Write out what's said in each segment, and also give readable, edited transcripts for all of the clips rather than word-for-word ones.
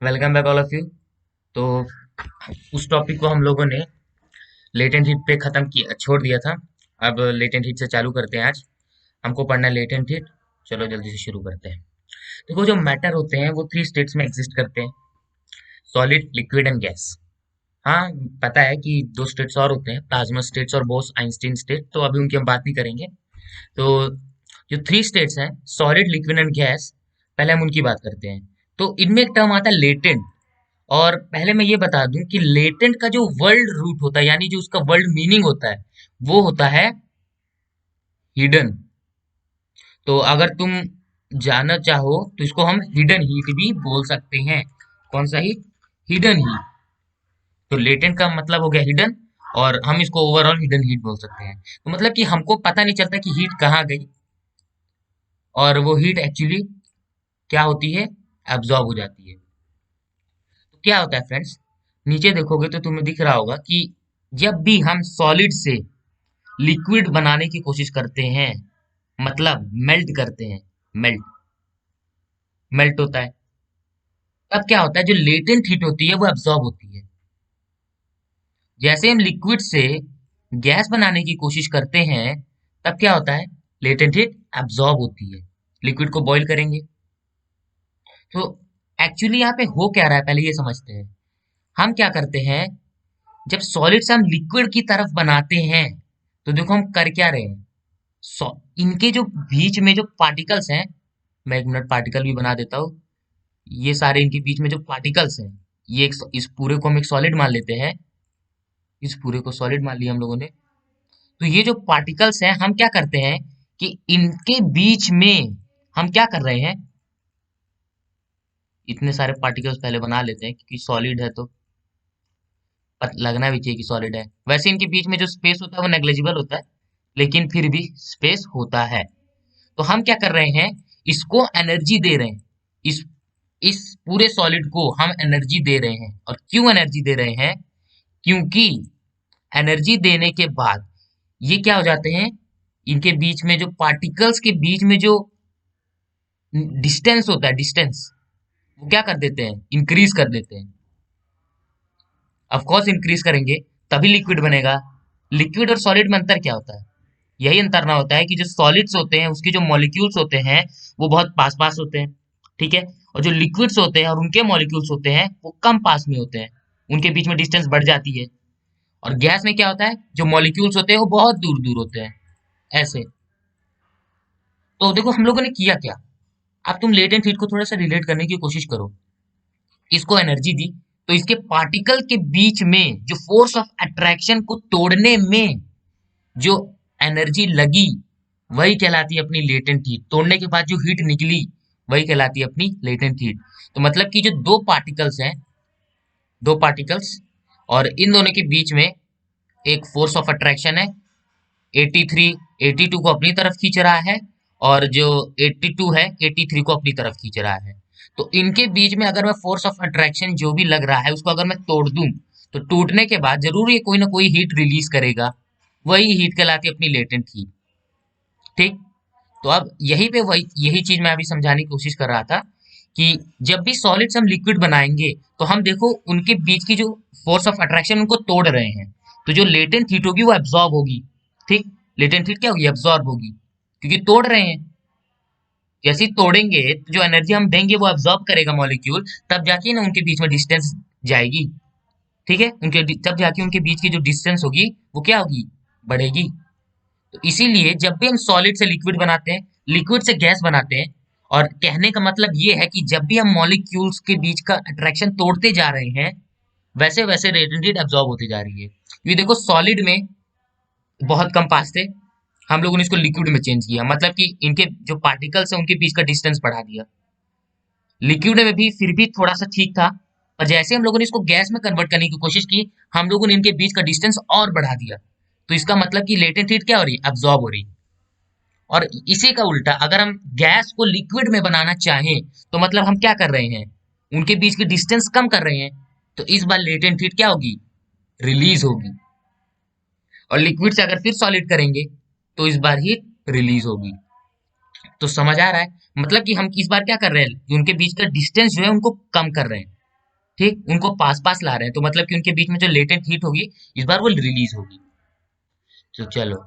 Welcome back all of you. तो उस topic को हम लोगों ने लेटेंट हीट पे खत्म किया छोड़ दिया था। अब लेटेंट हीट से चालू करते हैं। आज हमको पढ़ना है लेटेंट हीट। चलो जल्दी से शुरू करते हैं। देखो, जो मैटर होते हैं वो थ्री स्टेट्स में एग्जिस्ट करते हैं: सॉलिड, लिक्विड एंड गैस। हाँ, पता है कि दो स्टेट्स और होते हैं, प्लाज्मा स्टेट्स और बोस आइंस्टीन स्टेट, तो अभी उनकी हम बात नहीं करेंगे। तो जो थ्री स्टेट्स हैं, सॉलिड, लिक्विड एंड गैस, पहले हम उनकी बात करते हैं। तो इनमें एक टर्म आता है लेटेंट। और पहले मैं ये बता दूं कि लेटेंट का जो वर्ल्ड रूट होता है, यानी जो उसका वर्ल्ड मीनिंग होता है, वो होता है हिडन। तो अगर तुम जानना चाहो तो इसको हम हिडन हीट भी बोल सकते हैं। कौन सा हीट? Hidden heat. तो लेटेंट का मतलब हो गया हिडन, और हम इसको ओवरऑल हिडन हीट बोल सकते हैं। तो मतलब कि हमको पता नहीं चलता कि हीट कहाँ गई, और वो हीट एक्चुअली क्या होती है, एब्जॉर्ब हो जाती है। तो क्या होता है फ्रेंड्स, नीचे देखोगे तो तुम्हें दिख रहा होगा कि जब भी हम सॉलिड से लिक्विड बनाने की कोशिश करते हैं, मतलब मेल्ट करते हैं, मेल्ट मेल्ट होता है, तब क्या होता है, जो लेटेंट हीट होती है वो एब्जॉर्ब होती है। जैसे हम लिक्विड से गैस बनाने की कोशिश करते हैं, तब क्या होता है, लेटेंट हीट एब्जॉर्ब होती है। लिक्विड को बॉईल करेंगे तो एक्चुअली यहाँ पे हो क्या रहा है, पहले ये समझते हैं। हम क्या करते हैं, जब सॉलिड से हम लिक्विड की तरफ बनाते हैं, तो देखो हम कर क्या रहे हैं। इनके जो बीच में जो पार्टिकल्स हैं, मैं एक मिनट पार्टिकल भी बना देता हूँ। ये सारे इनके बीच में जो पार्टिकल्स हैं, ये इस पूरे को हम एक सॉलिड मान लेते हैं। इस पूरे को सॉलिड मान लिया हम लोगों ने। तो ये जो पार्टिकल्स हैं, हम क्या करते हैं कि इनके बीच में हम क्या कर रहे हैं, इतने सारे पार्टिकल्स पहले बना लेते हैं, क्योंकि सॉलिड है तो लगना भी चाहिए कि सॉलिड है। वैसे इनके बीच में जो स्पेस होता है वो नेग्लिजिबल होता है, लेकिन फिर भी स्पेस होता है। तो हम क्या कर रहे हैं, इसको एनर्जी दे रहे हैं। इस इस पूरे सॉलिड को हम एनर्जी दे रहे हैं। और क्यों एनर्जी दे रहे हैं? क्योंकि एनर्जी देने के बाद ये क्या हो जाते हैं, इनके बीच में जो पार्टिकल्स के बीच में जो डिस्टेंस होता है, डिस्टेंस, वो क्या कर देते हैं, इंक्रीज कर देते हैं। ऑफ कोर्स इंक्रीज करेंगे तभी लिक्विड बनेगा। लिक्विड और सॉलिड में अंतर क्या होता है? यही अंतर ना होता है कि जो सॉलिड्स होते हैं उसके जो मॉलिक्यूल्स होते हैं वो बहुत पास पास होते हैं, ठीक है। और जो लिक्विड्स होते हैं और उनके मॉलिक्यूल्स होते हैं वो कम पास में होते हैं, उनके बीच में डिस्टेंस बढ़ जाती है। और गैस में क्या होता है, जो मॉलिक्यूल्स होते हैं वो बहुत दूर दूर होते हैं, ऐसे। तो देखो हम लोगों ने किया क्या। अब तुम लेटेंट हीट को थोड़ा सा रिलेट करने की कोशिश करो। इसको एनर्जी दी, तो इसके पार्टिकल के बीच में जो फोर्स ऑफ अट्रैक्शन को तोड़ने में जो एनर्जी लगी, वही कहलाती है अपनी लेटेंट हीट। तोड़ने के बाद जो हीट निकली, वही कहलाती है अपनी लेटेंट हीट। तो मतलब कि जो दो पार्टिकल्स हैं, दो पार्टिकल्स, और इन दोनों के बीच में एक फोर्स ऑफ अट्रैक्शन है। 83 82 को अपनी तरफ खींच रहा है, और जो 82 है 83 को अपनी तरफ खींच रहा है। तो इनके बीच में अगर मैं फोर्स ऑफ अट्रैक्शन जो भी लग रहा है उसको अगर मैं तोड़ दूं, तो टूटने के बाद जरूर ये कोई ना कोई हीट रिलीज करेगा। वही हीट कहलाती है अपनी लेटेंट हीट, ठीक। तो अब यही पे वही यही चीज मैं अभी समझाने की कोशिश कर रहा था कि जब भी सॉलिड्स हम लिक्विड बनाएंगे, तो हम देखो उनके बीच की जो फोर्स ऑफ अट्रैक्शन उनको तोड़ रहे हैं। तो जो लेटेंट हीट होगी वो एब्जॉर्ब होगी, ठीक। लेटेंट हीट क्या होगी, एब्जॉर्ब होगी, क्योंकि तोड़ रहे हैं। जैसे ही तोड़ेंगे तो जो एनर्जी हम देंगे वो एब्जॉर्ब करेगा मॉलिक्यूल, तब जाके ना उनके बीच में डिस्टेंस जाएगी, ठीक है। तब जाके उनके बीच की जो डिस्टेंस होगी वो क्या होगी, बढ़ेगी। तो इसीलिए जब भी हम सॉलिड से लिक्विड बनाते हैं, लिक्विड से गैस बनाते हैं, और कहने का मतलब ये है कि जब भी हम मॉलिक्यूल्स के बीच का अट्रैक्शन तोड़ते जा रहे हैं, वैसे वैसे लेटेंट हीट एब्जॉर्ब होती जा रही है। ये देखो, सॉलिड में बहुत कम पास थे, हम लोगों ने इसको लिक्विड में चेंज किया, मतलब कि इनके जो पार्टिकल्स है उनके बीच का डिस्टेंस बढ़ा दिया। लिक्विड में भी फिर भी थोड़ा सा ठीक था, पर जैसे हम लोगों ने इसको गैस में कन्वर्ट करने की कोशिश की, हम लोगों ने इनके बीच का डिस्टेंस और बढ़ा दिया। तो इसका मतलब कि लेटेंट हीट क्या हो रही है, एब्जॉर्ब हो रही है। और इसी का उल्टा, अगर हम गैस को लिक्विड में बनाना चाहें, तो मतलब हम क्या कर रहे हैं, उनके बीच की डिस्टेंस कम कर रहे हैं। तो इस बार लेटेंट हीट क्या होगी, रिलीज होगी। और लिक्विड से अगर फिर सॉलिड करेंगे, तो इस बार हीट रिलीज होगी। तो समझ आ रहा है, मतलब कि हम इस बार क्या कर रहे हैं, कि उनके बीच का डिस्टेंस जो है उनको कम कर रहे हैं। ठीक, उनको पास पास ला रहे हैं, तो मतलब कि उनके बीच में जो लेटेंट हीट होगी इस बार वो रिलीज होगी। तो चलो,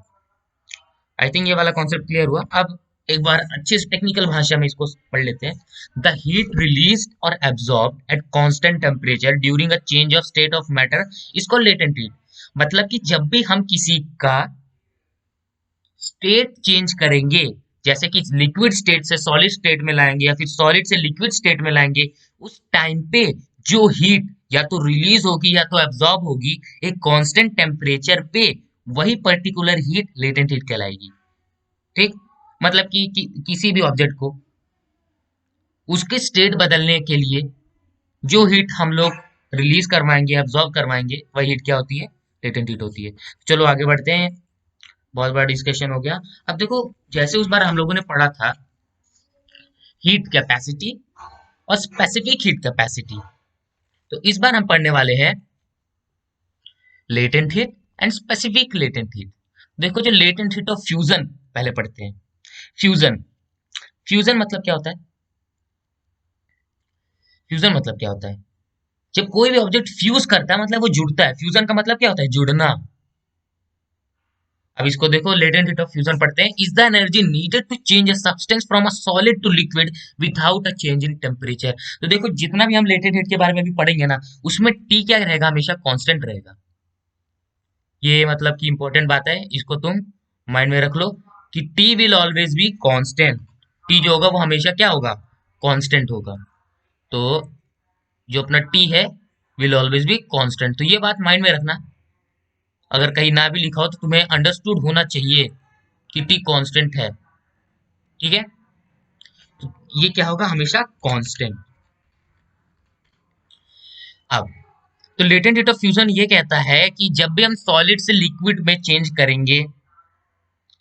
आई थिंक ये वाला कॉन्सेप्ट क्लियर हुआ। अब एक बार अच्छे से टेक्निकल भाषा में इसको पढ़ लेते हैं। द हीट रिलीज और absorb at constant temperature during a change of state of matter इसको लेटेंट हीट। मतलब कि जब भी हम किसी का स्टेट चेंज करेंगे, जैसे कि लिक्विड स्टेट से सॉलिड स्टेट में लाएंगे या फिर सॉलिड से लिक्विड स्टेट में लाएंगे, उस टाइम पे जो हीट या तो रिलीज होगी या तो एब्जॉर्ब होगी एक कांस्टेंट टेम्परेचर पे, वही पर्टिकुलर हीट लेटेंट हीट कहलाएगी। ठीक, मतलब किसी भी ऑब्जेक्ट को उसके स्टेट बदलने के लिए जो हीट हम लोग रिलीज करवाएंगे, एब्जॉर्ब करवाएंगे, वही हीट क्या होती है? लेटेंट हीट होती है। चलो आगे बढ़ते हैं, बहुत बड़ा डिस्कशन हो गया। अब देखो, जैसे उस बार हम लोगों ने पढ़ा था हीट कैपेसिटी और स्पेसिफिक हीट कैपेसिटी, तो इस बार हम पढ़ने वाले हैं latent heat and specific latent heat. देखो, जो लेटेंट हीट ऑफ फ्यूजन पहले पढ़ते हैं। फ्यूजन, फ्यूजन मतलब क्या होता है? फ्यूजन मतलब क्या होता है? जब कोई भी ऑब्जेक्ट फ्यूज करता है मतलब वो जुड़ता है। फ्यूजन का मतलब क्या होता है? जुड़ना। अब इसको देखो, लेटेंट हीट ऑफ फ्यूजन पढ़ते हैं। Is the energy needed to change a substance from a solid to liquid without a change in temperature. तो देखो, जितना भी हम लेटेंट हीट के बारे में भी पढ़ेंगे ना, उसमें टी क्या रहेगा? हमेशा कांस्टेंट रहेगा। ये मतलब कि इंपॉर्टेंट बात है, इसको तुम माइंड में रख लो कि T will always be constant. T जो होगा वो हमेशा क्या होगा? कांस्टेंट होगा। तो जो अपना टी है विल ऑलवेज बी कांस्टेंट, तो ये बात माइंड में रखना। अगर कहीं ना भी लिखा हो तो तुम्हें अंडरस्टूड होना चाहिए कि टी कांस्टेंट है। ठीक है, तो ये क्या होगा? हमेशा कांस्टेंट। अब तो लेटेंट हीट ऑफ फ्यूजन ये कहता है कि जब भी हम सॉलिड से लिक्विड में चेंज करेंगे,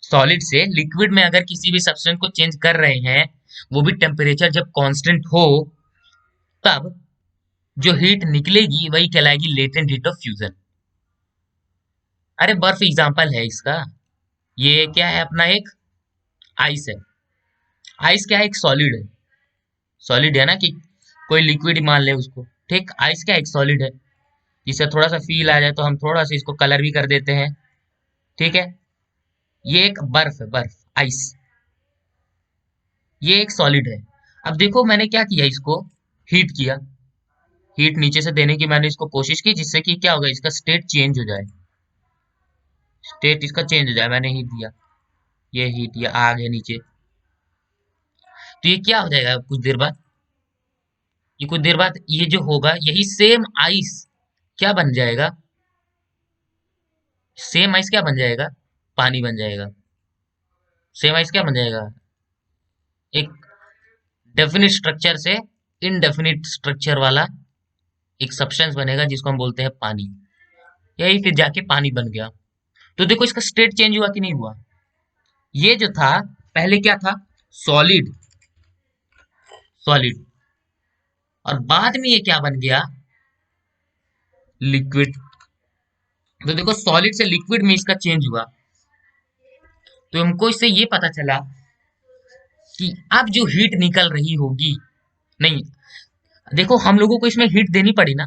सॉलिड से लिक्विड में अगर किसी भी सब्सटेंस को चेंज कर रहे हैं, वो भी टेम्परेचर जब कांस्टेंट हो, तब जो हीट निकलेगी वही कहलाएगी लेटेंट हीट ऑफ फ्यूजन। अरे बर्फ एग्जांपल है इसका। ये क्या है अपना? एक आइस है। आइस क्या है? एक सॉलिड है। सॉलिड है ना, कि कोई लिक्विड मान ले उसको। ठीक, आइस क्या? एक सॉलिड है। जिससे थोड़ा सा फील आ जाए तो हम थोड़ा सा इसको कलर भी कर देते हैं। ठीक है, ये एक बर्फ है, बर्फ, आइस। ये एक सॉलिड है। अब देखो, मैंने क्या किया? इसको हीट किया। हीट नीचे से देने की मैंने इसको कोशिश की, जिससे कि क्या होगा? इसका स्टेट चेंज हो जाए। स्टेट इसका चेंज हो जाए, मैंने हीट दिया। ये हीट, ये आग है नीचे। तो ये क्या हो जाएगा कुछ देर बाद? ये कुछ देर बाद ये जो होगा, यही सेम आइस क्या बन जाएगा? सेम आइस क्या बन जाएगा? पानी बन जाएगा। सेम आइस क्या बन जाएगा? एक डेफिनिट स्ट्रक्चर से इनडेफिनिट स्ट्रक्चर वाला एक सब्सटेंस बनेगा, जिसको हम बोलते हैं पानी। यही फिर जाके पानी बन गया। तो देखो, इसका स्टेट चेंज हुआ कि नहीं हुआ? ये जो था, पहले क्या था? Solid, solid. और बाद में ये क्या बन गया? लिक्विड। तो देखो, सॉलिड से लिक्विड में इसका चेंज हुआ। तो हमको इससे ये पता चला कि अब जो हीट निकल रही होगी, नहीं, देखो हम लोगों को इसमें हीट देनी पड़ी ना।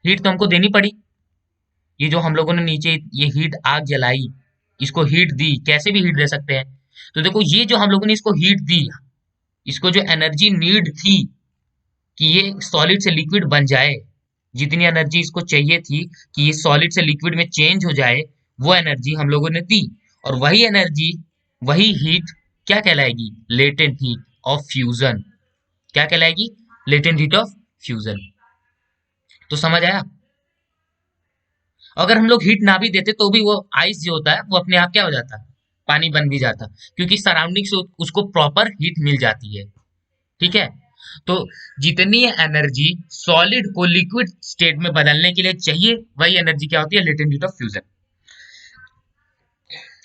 हीट तो हमको देनी पड़ी। ये जो हम लोगों ने नीचे ये हीट आग जलाई, इसको हीट दी, कैसे भी हीट दे सकते हैं। तो देखो, ये जो हम लोगों ने इसको हीट दी, इसको जो एनर्जी नीड थी कि ये सॉलिड से लिक्विड बन जाए, जितनी एनर्जी इसको चाहिए थी कि ये सॉलिड से लिक्विड में चेंज हो जाए, वो एनर्जी हम लोगों ने दी। और वही एनर्जी, वही हीट क्या कहलाएगी? Latent heat of fusion. क्या कहलाएगी? Latent heat of fusion. तो समझ आया? अगर हम लोग हीट ना भी देते तो भी वो आइस जो होता है वो अपने आप क्या हो जाता? पानी बन भी जाता, क्योंकि सराउंडिंग से उसको प्रॉपर हीट मिल जाती है। ठीक है, तो जितनी एनर्जी सॉलिड को लिक्विड स्टेट में बदलने के लिए चाहिए, वही एनर्जी क्या होती है? Latent heat of fusion.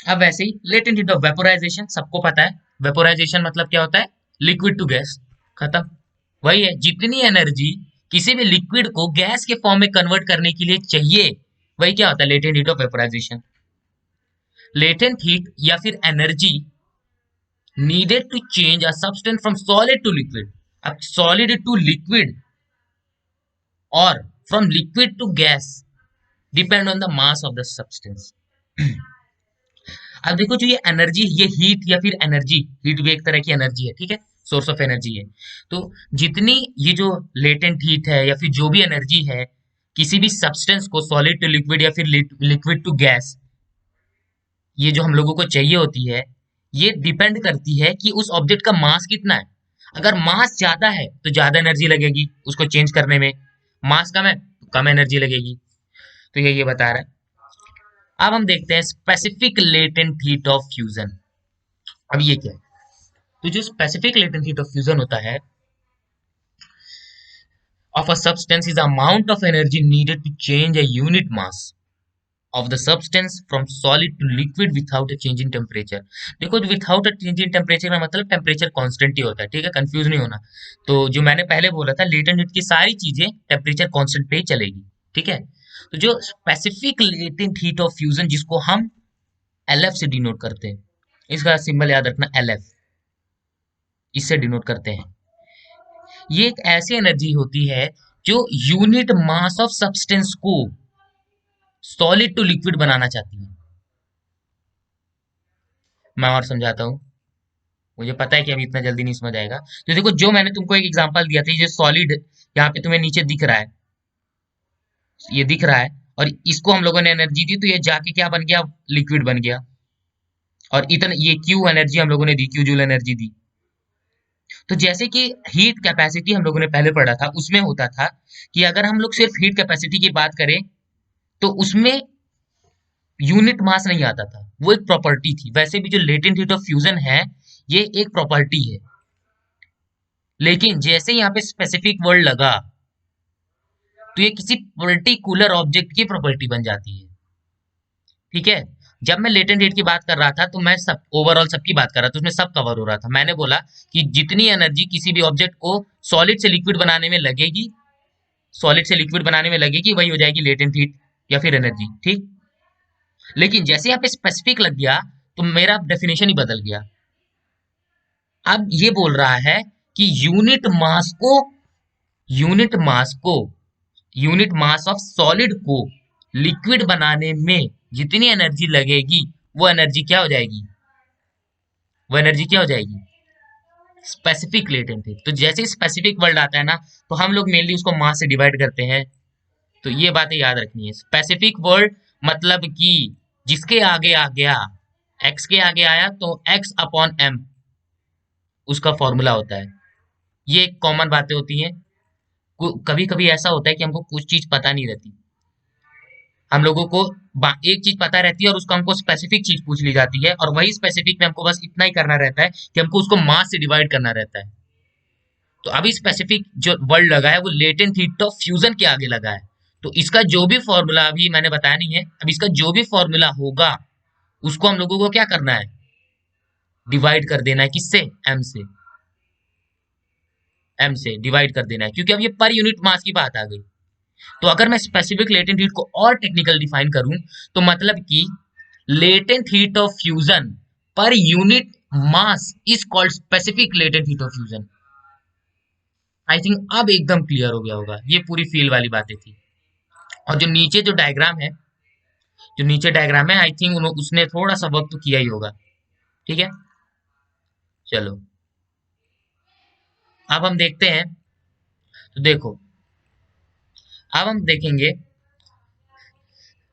अब वैसे ही लेटेंट हीट ऑफ वेपोराइजेशन सबको पता है। वेपोराइजेशन मतलब क्या होता है? Liquid to gas. खत्म। वही है, जितनी एनर्जी किसी भी लिक्विड को गैस के फॉर्म में कन्वर्ट करने के लिए चाहिए, वही क्या होता है? Latent heat of vaporisation. Latent heat या फिर energy needed to change a substance from solid to liquid. अब सॉलिड टू लिक्विड और from liquid to gas depend on the mass of the substance. अब देखो जो ये एनर्जी, ये heat या फिर एनर्जी, हीट भी एक तरह की एनर्जी है, ठीक है, सोर्स ऑफ एनर्जी है। तो जितनी ये जो लेटेंट हीट है या फिर जो भी एनर्जी है किसी भी सब्सटेंस को सॉलिड टू लिक्विड या फिर लिक्विड टू गैस, ये जो हम लोगों को चाहिए होती है, ये डिपेंड करती है कि उस ऑब्जेक्ट का मास कितना है। अगर मास ज्यादा है तो ज्यादा एनर्जी लगेगी उसको चेंज करने में, मास कम है तो कम एनर्जी लगेगी। तो ये बता रहा है। अब हम देखते हैं specific latent heat of fusion. अब ये क्या है? तो जो specific latent heat of fusion होता है of a substance is the amount of energy needed to change a unit mass of the substance from solid to liquid without a change in temperature। देखो without a change in temperature का मतलब temperature constant ही होता है, ठीक है, confuse नहीं होना। तो जो मैंने पहले बोला था लेटेंट हीट की सारी चीजें टेम्परेचर कांस्टेंट पे ही चलेगी, ठीक है। तो जो specific latent heat of fusion जिसको हम एलएफ से डिनोट करते हैं, इसका सिंबल याद रखना एलएफ, इससे डिनोट करते हैं। ये एक ऐसी एनर्जी होती है जो यूनिट मास ऑफ सब्सटेंस को सॉलिड टू लिक्विड बनाना चाहती है। मैं और समझाता हूँ, मुझे पता है कि अभी इतना जल्दी नहीं समझ आएगा। तो देखो जो मैंने तुमको एक एग्जांपल दिया था, ये सॉलिड यहाँ पे तुम्हें नीचे दिख रहा है, ये दिख रहा है, और इसको हम लोगों ने एनर्जी दी तो ये जाके क्या बन गया, लिक्विड बन गया। और इतना ये क्यू एनर्जी हम लोगों ने दी, क्यू जूल एनर्जी दी। तो जैसे कि हीट कैपेसिटी हम लोगों ने पहले पढ़ा था, उसमें होता था कि अगर हम लोग सिर्फ हीट कैपेसिटी की बात करें तो उसमें यूनिट मास नहीं आता था, वो एक प्रॉपर्टी थी। वैसे भी जो लेटेंट हीट ऑफ फ्यूजन है ये एक प्रॉपर्टी है, लेकिन जैसे यहाँ पे स्पेसिफिक वर्ड लगा तो ये किसी पर्टिकुलर ऑब्जेक्ट की प्रॉपर्टी बन जाती है, ठीक है। जब मैं लेटेंट हीट की बात कर रहा था तो मैं सब ओवरऑल सबकी बात कर रहा था, उसमें सब कवर हो रहा था। मैंने बोला कि जितनी एनर्जी किसी भी ऑब्जेक्ट को सॉलिड से लिक्विड बनाने में लगेगी, सॉलिड से लिक्विड बनाने में लगेगी, वही हो जाएगी लेटेंट हीट या फिर एनर्जी, ठीक। लेकिन जैसे यहाँ पे स्पेसिफिक लग गया तो मेरा डेफिनेशन ही बदल गया। अब ये बोल रहा है कि यूनिट मास को यूनिट मास ऑफ सॉलिड को लिक्विड बनाने में जितनी एनर्जी लगेगी वो एनर्जी क्या हो जाएगी, वो एनर्जी क्या हो जाएगी, स्पेसिफिक लेटेंट हीट। तो जैसे स्पेसिफिक वर्ड आता है ना तो हम लोग मेनली उसको मास से डिवाइड करते हैं। तो ये बातें याद रखनी है। स्पेसिफिक वर्ड मतलब कि जिसके आगे आ गया, एक्स के आगे आया तो एक्स अपॉन एम उसका फॉर्मूला होता है। ये कॉमन बातें होती हैं। कभी कभी ऐसा होता है कि हमको कुछ चीज पता नहीं रहती, हम लोगों को एक चीज पता रहती है और उसको हमको स्पेसिफिक चीज पूछ ली जाती है, और वही स्पेसिफिक में हमको बस इतना ही करना रहता है कि हमको उसको मास से डिवाइड करना रहता है। तो अभी स्पेसिफिक जो वर्ड लगा है वो लेटेंट हीट ऑफ फ्यूजन के आगे लगा है। तो इसका जो भी फॉर्मूला अभी मैंने बताया नहीं है, अब इसका जो भी फॉर्मूला होगा उसको हम लोगों को क्या करना है, डिवाइड कर देना है। किससे, एम से, एम से डिवाइड कर देना है, क्योंकि अब ये पर यूनिट मास की बात आ गई। तो अगर मैं स्पेसिफिक लेटेंट हीट को और टेक्निकल डिफाइन करूं तो मतलब कि latent heat of fusion per unit mass is called specific latent heat of fusion. I think अब एकदम क्लियर हो गया होगा, ये पूरी फील वाली बातें थी। और जो नीचे जो डायग्राम है, जो नीचे डायग्राम है आई थिंक उसने थोड़ा सा वर्क तो किया ही होगा, ठीक है। चलो अब हम देखते हैं। तो देखो अब हम देखेंगे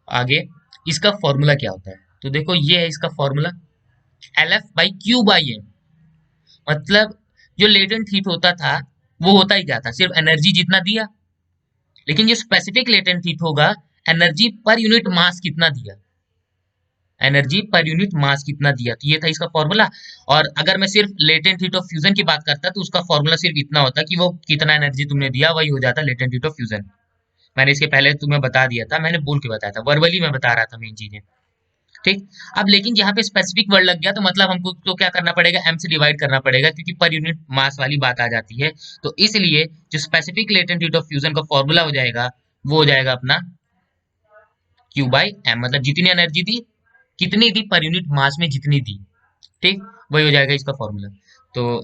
आगे इसका फॉर्मूला क्या होता है। तो देखो ये है इसका formula, L F by Q by M. मतलब जो लेटेंट हीट होता था वो होता ही क्या था, सिर्फ एनर्जी जितना दिया। लेकिन जो स्पेसिफिक लेटेंट हीट होगा, एनर्जी पर यूनिट मास कितना दिया, एनर्जी पर यूनिट मास कितना दिया। तो ये था इसका फॉर्मूला। और अगर मैं सिर्फ लेटेंट हीट ऑफ फ्यूजन की बात करता तो उसका फॉर्मूला सिर्फ इतना होता कि वो कितना एनर्जी तुमने दिया वही हो जाता लेटेंट हीट ऑफ फ्यूजन। मैंने इसके पहले तुम्हें बता दिया था, मैंने बोल के बताया था, वर्बली मैं बता रहा था मेन चीजें, ठीक। अब लेकिन यहाँ पे स्पेसिफिक वर्ड लग गया तो मतलब हमको तो क्या करना पड़ेगा, एम से डिवाइड करना पड़ेगा, क्योंकि पर यूनिट मास वाली बात आ जाती है। तो इसलिए जो specific latent heat of fusion का फॉर्मूला हो जाएगा वो हो जाएगा अपना क्यू बाई एम। मतलब जितनी एनर्जी दी, कितनी दी पर यूनिट मास में जितनी दी, ठीक, वही हो जाएगा इसका फॉर्मूला। तो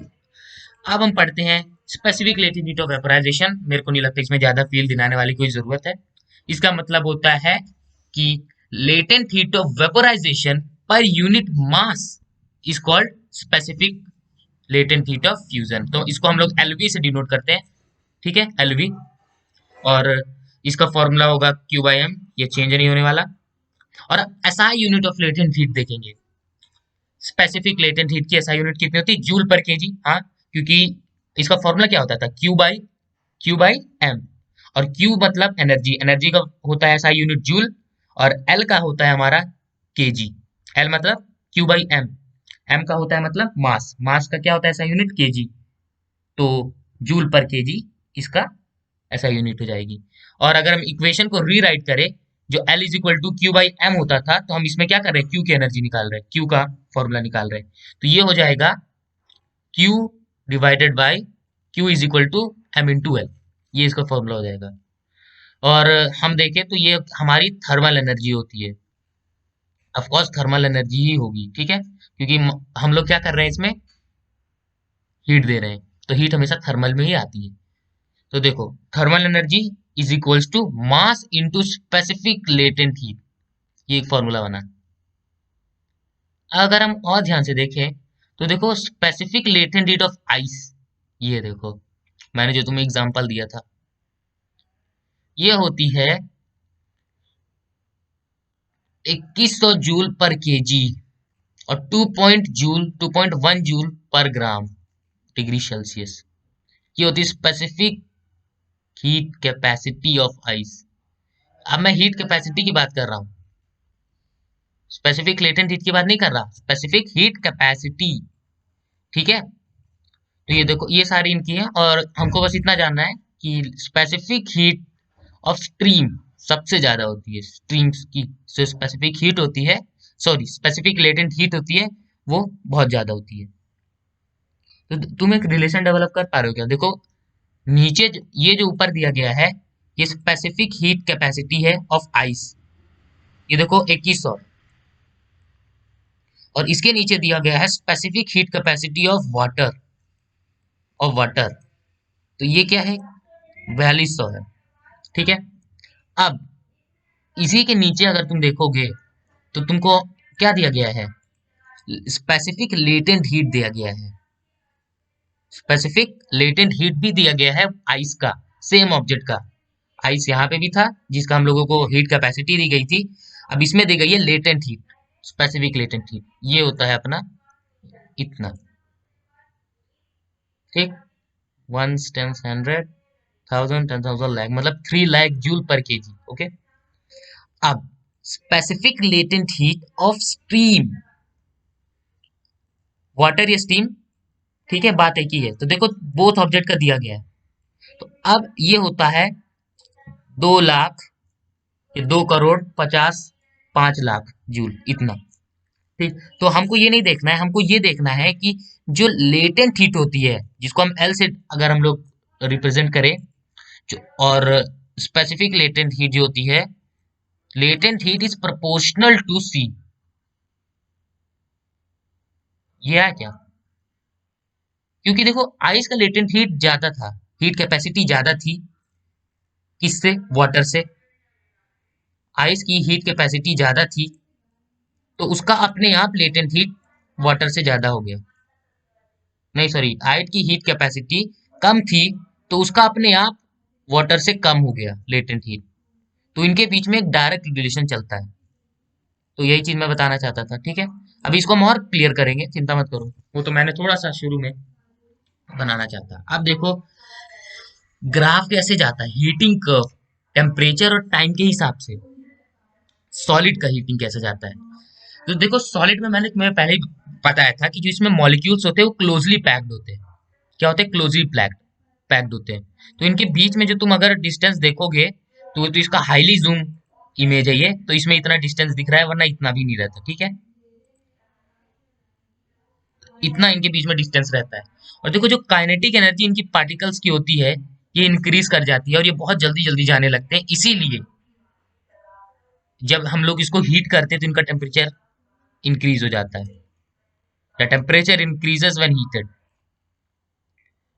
अब हम पढ़ते हैं specific latent heat of vaporisation, मेरे को नहीं लगता इसमें ज्यादा फील दिलाने वाली कोई जरूरत है। इसका मतलब होता है कि latent heat of vaporisation per unit mass is called specific latent heat of fusion. तो इसको हम लोग एलवी से डिनोट करते हैं, ठीक है, एलवी। और इसका फॉर्मूला होगा क्यू बाई एम, ये चेंज नहीं होने वाला। और SI unit of latent heat देखेंगे, स्पेसिफिक लेटेंट हीट की एसआई यूनिट कितनी होती है, जूल पर केजी। हाँ, क्योंकि इसका फॉर्मूला क्या होता था, क्यू बाई एम। और क्यू मतलब एनर्जी, एनर्जी का होता है एसआई यूनिट जूल, और एल का होता है हमारा केजी। एल मतलब क्यू बाई एम, एम का होता है मतलब मास, मास का क्या होता है एसआई यूनिट केजी। तो जूल पर केजी इसका ऐसा यूनिट हो जाएगी। और अगर हम इक्वेशन को रीराइट करें, जो L is equal to Q by M होता था, तो हम इसमें क्या कर रहे हैं, क्यू की एनर्जी निकाल रहे हैं, क्यू का फॉर्मूला निकाल रहे हैं। तो ये हो जाएगा Q divided by Q is equal to M into L, ये इसका फॉर्मूला हो जाएगा। और हम देखें तो ये हमारी थर्मल एनर्जी होती है, ऑफकोर्स थर्मल एनर्जी ही होगी, ठीक है, क्योंकि हम लोग क्या कर रहे हैं, इसमें हीट दे रहे हैं, तो हीट हमेशा थर्मल में ही आती है। तो देखो, thermal energy is equals to mass into specific latent heat, ये एक फॉर्मूला बना। अगर हम और ध्यान से देखें तो देखो specific latent heat of ice, ये देखो मैंने जो तुम्हें एग्जांपल दिया था, ये होती है 2100 जूल पर केजी और 2.1 जूल पर ग्राम डिग्री सेल्सियस। ये होती है specific heat capacity of ice. अब मैं हीट कैपेसिटी की बात कर रहा हूँ, स्पेसिफिक लेटेंट हीट की बात नहीं कर रहा, स्पेसिफिक हीट कैपेसिटी, ठीक है। तो ये देखो ये सारी इनकी है, और हमको बस इतना जानना है कि स्पेसिफिक हीट ऑफ स्ट्रीम सबसे ज्यादा होती है, स्ट्रीम्स की जो स्पेसिफिक हीट होती है, सॉरी स्पेसिफिक लेटेंट हीट होती है, वो बहुत ज्यादा होती है। तो तुम एक रिलेशन डेवलप कर पा रहे हो क्या, देखो नीचे ये जो ऊपर दिया गया है, ये स्पेसिफिक हीट कैपेसिटी है ऑफ आइस, ये देखो 2100, और इसके नीचे दिया गया है specific heat capacity of water, तो ये क्या है, 4200 है, ठीक है। अब इसी के नीचे अगर तुम देखोगे तो तुमको क्या दिया गया है, स्पेसिफिक लेटेंट हीट दिया गया है, स्पेसिफिक लेटेंट हीट भी दिया गया है आइस का, सेम ऑब्जेक्ट का। आइस यहाँ पे भी था जिसका हम लोगों को हीट कैपेसिटी दी गई थी, अब इसमें दी गई है latent heat, specific latent heat, ये होता है अपना इतना, ठीक, 1 10 100 1000 10,000 लाख, मतलब 3 lakh joule per kg, okay. अब specific latent heat of stream, water या स्टीम, ठीक है, बात एक ही है। तो देखो बोथ ऑब्जेक्ट का दिया गया है, तो अब ये होता है 2 लाख, ये 2 करोड़ 50 5 लाख जूल, इतना, ठीक। तो हमको ये नहीं देखना है, हमको ये देखना है कि जो लेटेंट हीट होती है, जिसको हम एल से अगर हम लोग रिप्रेजेंट करें, जो और स्पेसिफिक लेटेंट हीट जो होती है, latent heat is proportional to C, ये है क्या, क्योंकि देखो आइस का लेटेंट हीट ज्यादा था, हीट कैपेसिटी ज्यादा थी, किससे, वाटर से, आइस की हीट कैपेसिटी ज्यादा थी, तो उसका अपने आप लेटेंट हीट वाटर से ज्यादा हो गया, नहीं सॉरी, आइस की हीट कैपेसिटी कम थी, तो उसका अपने आप वाटर से कम हो गया लेटेंट हीट, तो इनके बीच में एक डायरेक्ट रिलेशन चलता है। तो यही चीज मैं बताना चाहता था, ठीक है। अभी इसको हम और क्लियर करेंगे, चिंता मत करो, वो तो मैंने थोड़ा सा शुरू में बनाना चाहता। अब देखो ग्राफ कैसे जाता है, हीटिंग कर्व, टेम्परेचर और टाइम के हिसाब से सॉलिड का हीटिंग कैसे जाता है। तो देखो सॉलिड में मैंने तुम्हें पहले ही बताया था कि जो इसमें मॉलिक्यूल्स होते हैं वो क्लोजली पैक्ड होते हैं, क्या होते हैं, क्लोजली पैक्ड होते हैं। तो इनके बीच में जो तुम अगर डिस्टेंस देखोगे, तो इसका हाईली जूम इमेज है ये, तो इसमें इतना डिस्टेंस दिख रहा है, वरना इतना भी नहीं रहता, ठीक है, इतना इनके बीच में डिस्टेंस रहता है। और देखो जो काइनेटिक एनर्जी इनकी पार्टिकल्स की होती है, ये इंक्रीज कर जाती है, और ये बहुत जल्दी जल्दी जाने लगते हैं, इसीलिए जब हम लोग इसको हीट करते हैं तो इनका टेम्परेचर इंक्रीज हो जाता है, the temperature increases when heated.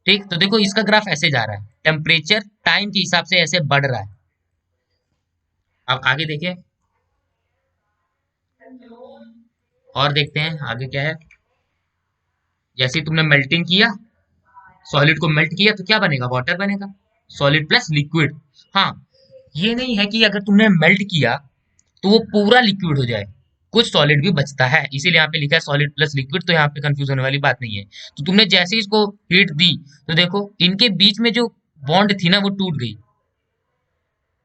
ठीक, तो देखो इसका ग्राफ ऐसे जा रहा है, टेम्परेचर टाइम के हिसाब से ऐसे बढ़ रहा है। अब आगे देखिए, और देखते हैं आगे क्या है। जैसे ही तुमने मेल्टिंग किया, सॉलिड को मेल्ट किया, तो क्या बनेगा, वाटर बनेगा, सॉलिड प्लस लिक्विड। हाँ, ये नहीं है कि अगर तुमने मेल्ट किया तो वो पूरा लिक्विड हो जाए, कुछ सॉलिड भी बचता है, इसीलिए यहाँ पे लिखा है सॉलिड प्लस लिक्विड, तो यहाँ पे कंफ्यूज होने वाली बात नहीं है। तो तुमने जैसे ही इसको हीट दी, तो देखो इनके बीच में जो बॉन्ड थी ना वो टूट गई,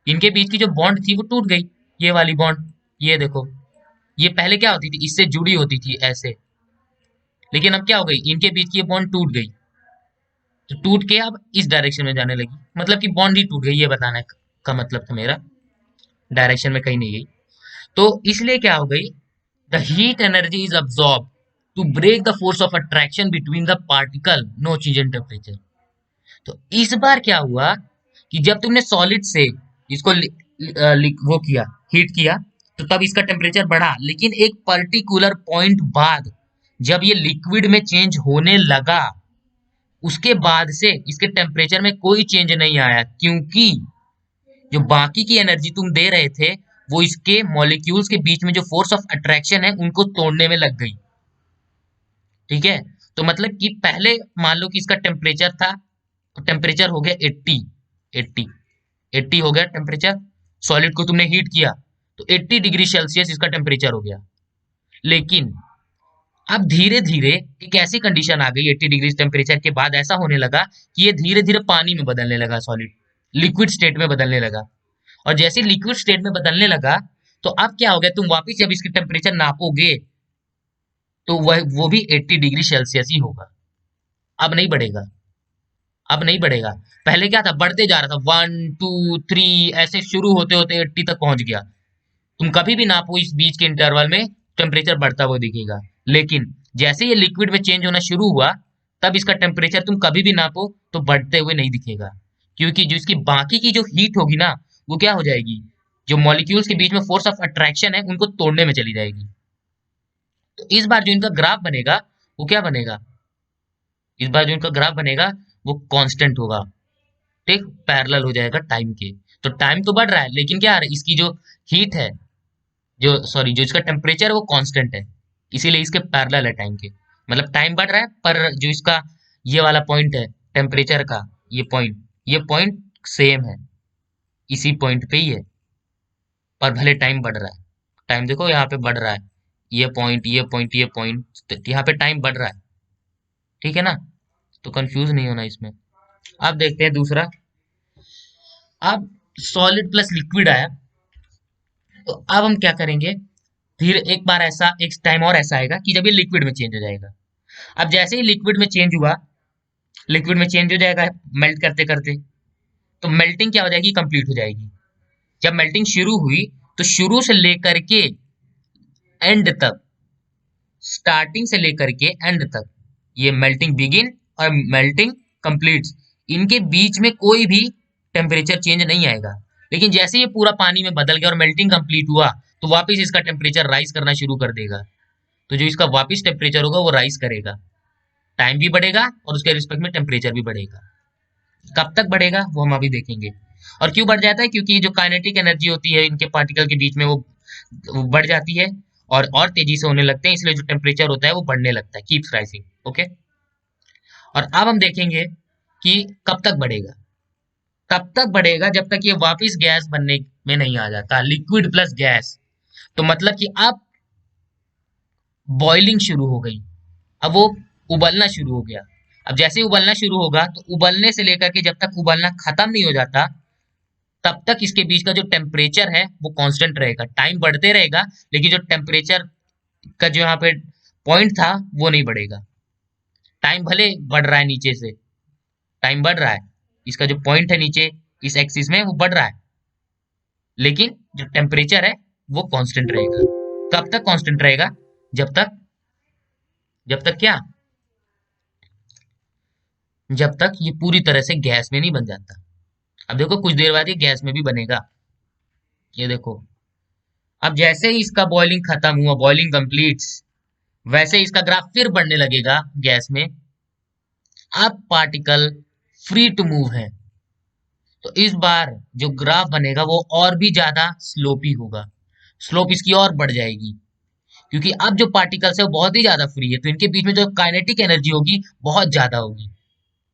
इनके बीच की जो बॉन्ड थी वो टूट गई, ये वाली बॉन्ड, ये देखो, ये पहले क्या होती थी, इससे जुड़ी होती थी ऐसे, लेकिन अब क्या हो गई, इनके बीच की ये बॉन्ड टूट गई, तो टूट के अब इस डायरेक्शन में जाने लगी, मतलब कि बॉन्ड ही टूट गई, ये बताना का मतलब था मेरा, डायरेक्शन में कहीं नहीं गई। तो इसलिए क्या हो गई, the heat energy is absorb to break the force of attraction between the particle, no change in temperature. तो इस बार क्या हुआ कि जब तुमने सॉलिड से इसको वो किया, हीट किया, तो तब इसका टेम्परेचर बढ़ा, लेकिन एक पर्टिकुलर पॉइंट बाद जब ये लिक्विड में चेंज होने लगा, उसके बाद से इसके टेम्परेचर में कोई चेंज नहीं आया, क्योंकि जो बाकी की एनर्जी तुम दे रहे थे वो इसके मॉलिक्यूल्स के बीच में जो फोर्स ऑफ अट्रैक्शन है उनको तोड़ने में लग गई। ठीक है, तो मतलब कि पहले मान लो कि इसका टेम्परेचर था, तो टेम्परेचर हो गया 80, 80, 80 हो गया टेम्परेचर, सॉलिड को तुमने हीट किया तो 80 डिग्री सेल्सियस इसका टेम्परेचर हो गया। लेकिन अब धीरे धीरे एक ऐसी कंडीशन आ गई 80 डिग्री टेम्परेचर के बाद, ऐसा होने लगा कि ये धीरे धीरे पानी में बदलने लगा, सॉलिड लिक्विड स्टेट में बदलने लगा। और जैसे लिक्विड स्टेट में बदलने लगा, तो अब क्या हो गया, तुम वापस जब इसकी टेम्परेचर नापोगे तो वह वो भी 80 डिग्री सेल्सियस ही होगा, अब नहीं बढ़ेगा, अब नहीं बढ़ेगा। पहले क्या था, बढ़ते जा रहा था, 1 2 3 ऐसे शुरू होते होते 80 तक पहुंच गया। तुम कभी भी नापो इस बीच के इंटरवल में, टेम्परेचर बढ़ता हुआ दिखेगा। लेकिन जैसे ये लिक्विड में चेंज होना शुरू हुआ, तब इसका टेम्परेचर तुम कभी भी नापो तो बढ़ते हुए नहीं दिखेगा, क्योंकि जो इसकी बाकी की जो हीट होगी ना, वो क्या हो जाएगी, जो मॉलिक्यूल्स के बीच में फोर्स ऑफ अट्रैक्शन है उनको तोड़ने में चली जाएगी। तो इस बार जो इनका ग्राफ बनेगा वो क्या बनेगा, इस बार जो इनका ग्राफ बनेगा वो कांस्टेंट होगा, ठीक, पैरेलल हो जाएगा टाइम के। तो टाइम तो बढ़ रहा है, लेकिन क्या है, इसकी जो हीट है, जो सॉरी जो इसका टेम्परेचर है वो कांस्टेंट है, इसीलिए इसके पैरेलल है टाइम के। मतलब टाइम बढ़ रहा है, पर जो इसका ये वाला पॉइंट है टेम्परेचर का, ये पॉइंट सेम है, इसी पॉइंट पे ही है, पर भले टाइम बढ़ रहा है। टाइम देखो यहाँ पे बढ़ रहा है, ये पॉइंट, ये पॉइंट, ये पॉइंट, यहाँ पे टाइम बढ़ रहा है, ठीक है ना, तो कंफ्यूज नहीं होना इसमें। अब देखते हैं दूसरा। अब सॉलिड प्लस लिक्विड आया, तो अब हम क्या करेंगे, धीरे एक बार ऐसा एक टाइम और ऐसा आएगा कि जब ये लिक्विड में चेंज हो जाएगा। अब जैसे ही लिक्विड में चेंज हुआ, लिक्विड में चेंज हो जाएगा मेल्ट करते करते, तो मेल्टिंग क्या हो जाएगी, कंप्लीट हो जाएगी। जब मेल्टिंग शुरू हुई, तो शुरू से लेकर के एंड तक, स्टार्टिंग से लेकर के एंड तक, ये मेल्टिंग बिगिन और मेल्टिंग कंप्लीट्स, इनके बीच में कोई भी टेम्परेचर चेंज नहीं आएगा। लेकिन जैसे ये पूरा पानी में बदल गया और मेल्टिंग कंप्लीट हुआ, तो वापस इसका टेम्परेचर राइज करना शुरू कर देगा। तो जो इसका वापस टेम्परेचर होगा वो राइज करेगा, टाइम भी बढ़ेगा और उसके रिस्पेक्ट में टेम्परेचर भी बढ़ेगा। कब तक बढ़ेगा वो हम अभी देखेंगे। और क्यों बढ़ जाता है, क्योंकि जो काइनेटिक एनर्जी होती है इनके पार्टिकल के बीच में वो बढ़ जाती है और तेजी से होने लगते हैं, इसलिए जो टेम्परेचर होता है वो बढ़ने लगता है, कीप्स राइजिंग। ओके, और अब हम देखेंगे कि कब तक बढ़ेगा। तब तक बढ़ेगा जब तक ये वापस गैस बनने में नहीं आ जाता, लिक्विड प्लस गैस। तो मतलब कि अब बॉइलिंग शुरू हो गई, अब वो उबलना शुरू हो गया। अब जैसे ही उबलना शुरू होगा, तो उबलने से लेकर के जब तक उबलना खत्म नहीं हो जाता, तब तक इसके बीच का जो टेम्परेचर है वो कांस्टेंट रहेगा, टाइम बढ़ते रहेगा, लेकिन जो टेम्परेचर का जो यहाँ पे पॉइंट था वो नहीं बढ़ेगा। टाइम भले बढ़ रहा है नीचे से, टाइम बढ़ रहा है, इसका जो पॉइंट है नीचे इस एक्सिस में वो बढ़ रहा है, लेकिन जो टेम्परेचर है वो कांस्टेंट रहेगा। कब तक कांस्टेंट रहेगा, जब तक, जब तक क्या, जब तक ये पूरी तरह से गैस में नहीं बन जाता। अब देखो कुछ देर बाद ये गैस में भी बनेगा, ये देखो। अब जैसे ही इसका बॉइलिंग खत्म हुआ, बॉइलिंग कंप्लीट्स, वैसे इसका ग्राफ फिर बढ़ने लगेगा गैस में, अब पार्टिकल फ्री टू मूव है, तो इस बार जो ग्राफ बनेगा वो और भी ज्यादा स्लोपी होगा, स्लोप इसकी और बढ़ जाएगी, क्योंकि अब जो पार्टिकल्स है वो बहुत ही ज्यादा फ्री है, तो इनके बीच में जो काइनेटिक एनर्जी होगी बहुत ज्यादा होगी।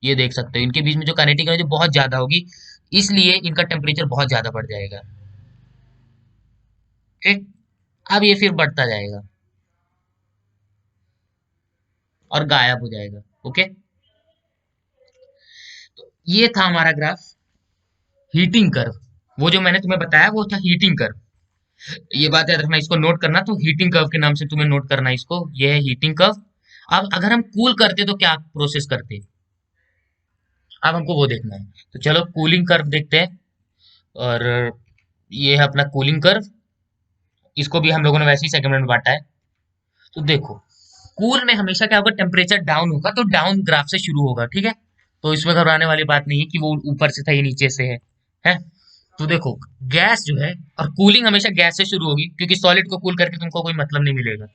ये देख सकते हो इनके बीच में जो काइनेटिक एनर्जी बहुत ज्यादा होगी, इसलिए इनका टेम्परेचर बहुत ज्यादा बढ़ जाएगा। ठीक, अब ये फिर बढ़ता जाएगा और गायब हो जाएगा। ओके, तो ये था हमारा ग्राफ हीटिंग कर्व। वो जो मैंने तुम्हें बताया वो था हीटिंग कर्व। ये बात याद रखना, इसको नोट करना, तो हीटिंग कर्व के नाम से तुम्हें नोट करना है इसको, ये है हीटिंग कर्व। अब अगर हम कूल करते तो क्या प्रोसेस करते, अब हमको वो देखना है। तो चलो कूलिंग कर्व देखते हैं। और ये है अपना कूलिंग कर्व, इसको भी हम लोगों ने वैसे ही सेगमेंट में बांटा है। तो देखो, कूल में हमेशा क्या होगा, टेम्परेचर डाउन होगा तो डाउन ग्राफ से शुरू होगा, ठीक है। तो इसमें घबराने वाली बात नहीं है कि वो ऊपर से था या नीचे से है। तो देखो, गैस जो है, और कूलिंग हमेशा गैस से शुरू होगी, क्योंकि सॉलिड को कूल करके तुमको कोई मतलब नहीं मिलेगा।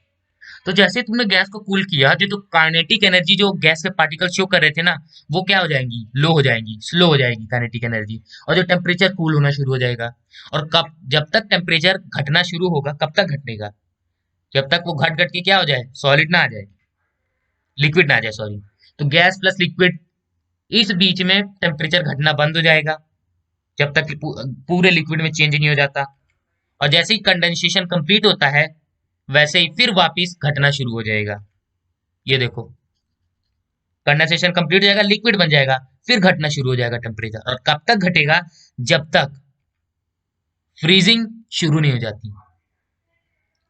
तो जैसे तुमने गैस को कूल किया, जो तो काइनेटिक एनर्जी जो गैस के पार्टिकल शो कर रहे थे ना, वो क्या हो जाएंगी, लो हो जाएंगी, स्लो हो जाएगी काइनेटिक एनर्जी, और जो टेम्परेचर कूल होना शुरू हो जाएगा। और कब, जब तक टेम्परेचर घटना शुरू होगा, कब तक घटेगा, जब तक वो घट घट के क्या हो जाए, सॉलिड ना आ जाए, लिक्विड ना आ जाए, सॉरी। तो गैस प्लस लिक्विड, इस बीच में टेम्परेचर घटना बंद हो जाएगा, जब तक कि पूरे लिक्विड में चेंज नहीं हो जाता। और जैसे ही कंडेंसेशन कंप्लीट होता है, वैसे ही फिर वापस घटना शुरू हो जाएगा। ये देखो, कंडेंसेशन कंप्लीट हो जाएगा, लिक्विड बन जाएगा, फिर घटना शुरू हो जाएगा टेम्परेचर। और कब तक घटेगा, जब तक फ्रीजिंग शुरू नहीं हो जाती।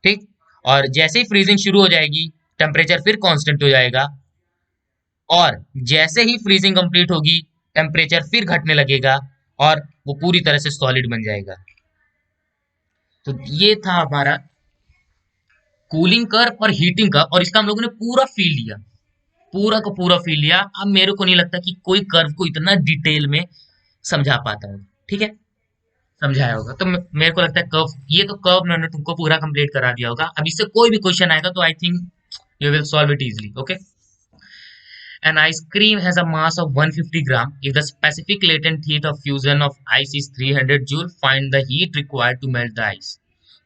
ठीक, और जैसे ही फ्रीजिंग शुरू हो जाएगी, टेम्परेचर फिर कांस्टेंट हो जाएगा, और जैसे ही फ्रीजिंग कंप्लीट होगी, टेम्परेचर फिर घटने लगेगा, और वो पूरी तरह से सॉलिड बन जाएगा। तो ये था हमारा कूलिंग कर्व और हीटिंग कर्व, और इसका हम लोगों ने पूरा फील लिया, पूरा का पूरा फील लिया। अब मेरे को नहीं लगता कि कोई कर्व को इतना डिटेल में समझा पाता हूँ, ठीक है, समझाया होगा। तो मेरे को लगता है कर्व, ये तो कर्व मैंने तुमको पूरा कंप्लीट करा दिया होगा। अब इससे कोई भी क्वेश्चन आएगा तो I think you will solve it easily. Okay, an ice cream has a mass of 150 gram. If the specific latent heat of fusion of ice is 300 joule, find the heat required to melt the ice.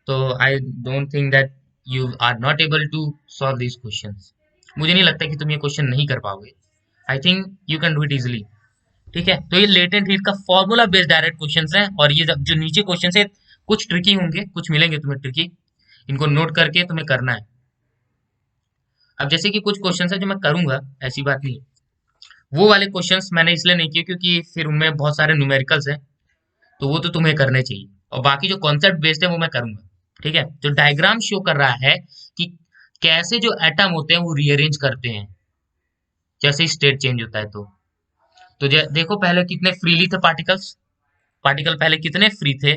So I don't think that you are not able to solve these questions. मुझे नहीं लगता कि तुम ये question नहीं कर पाओगे। I think you can do it easily. ठीक है, तो ये लेटेंट हीट का फॉर्मूला बेस्ड डायरेक्ट क्वेश्चंस हैं, और ये जो नीचे क्वेश्चन है कुछ ट्रिकी होंगे, कुछ मिलेंगे तुम्हें ट्रिकी, इनको नोट करके तुम्हें करना है। अब जैसे कि कुछ क्वेश्चंस है जो मैं करूंगा, ऐसी बात नहीं है, वो वाले क्वेश्चंस मैंने इसलिए नहीं किए क्योंकि फिर उनमें बहुत सारे न्यूमेरिकल्स हैं, तो वो तो तुम्हें करने चाहिए, और बाकी जो कॉन्सेप्ट बेस्ड है वो मैं करूंगा। ठीक है, जो डायग्राम शो कर रहा है कि कैसे जो एटम होते हैं वो रीअरेंज करते हैं जैसे ही स्टेट चेंज होता है। तो देखो, पहले कितने फ्रीली थे पार्टिकल्स, पार्टिकल पहले कितने फ्री थे,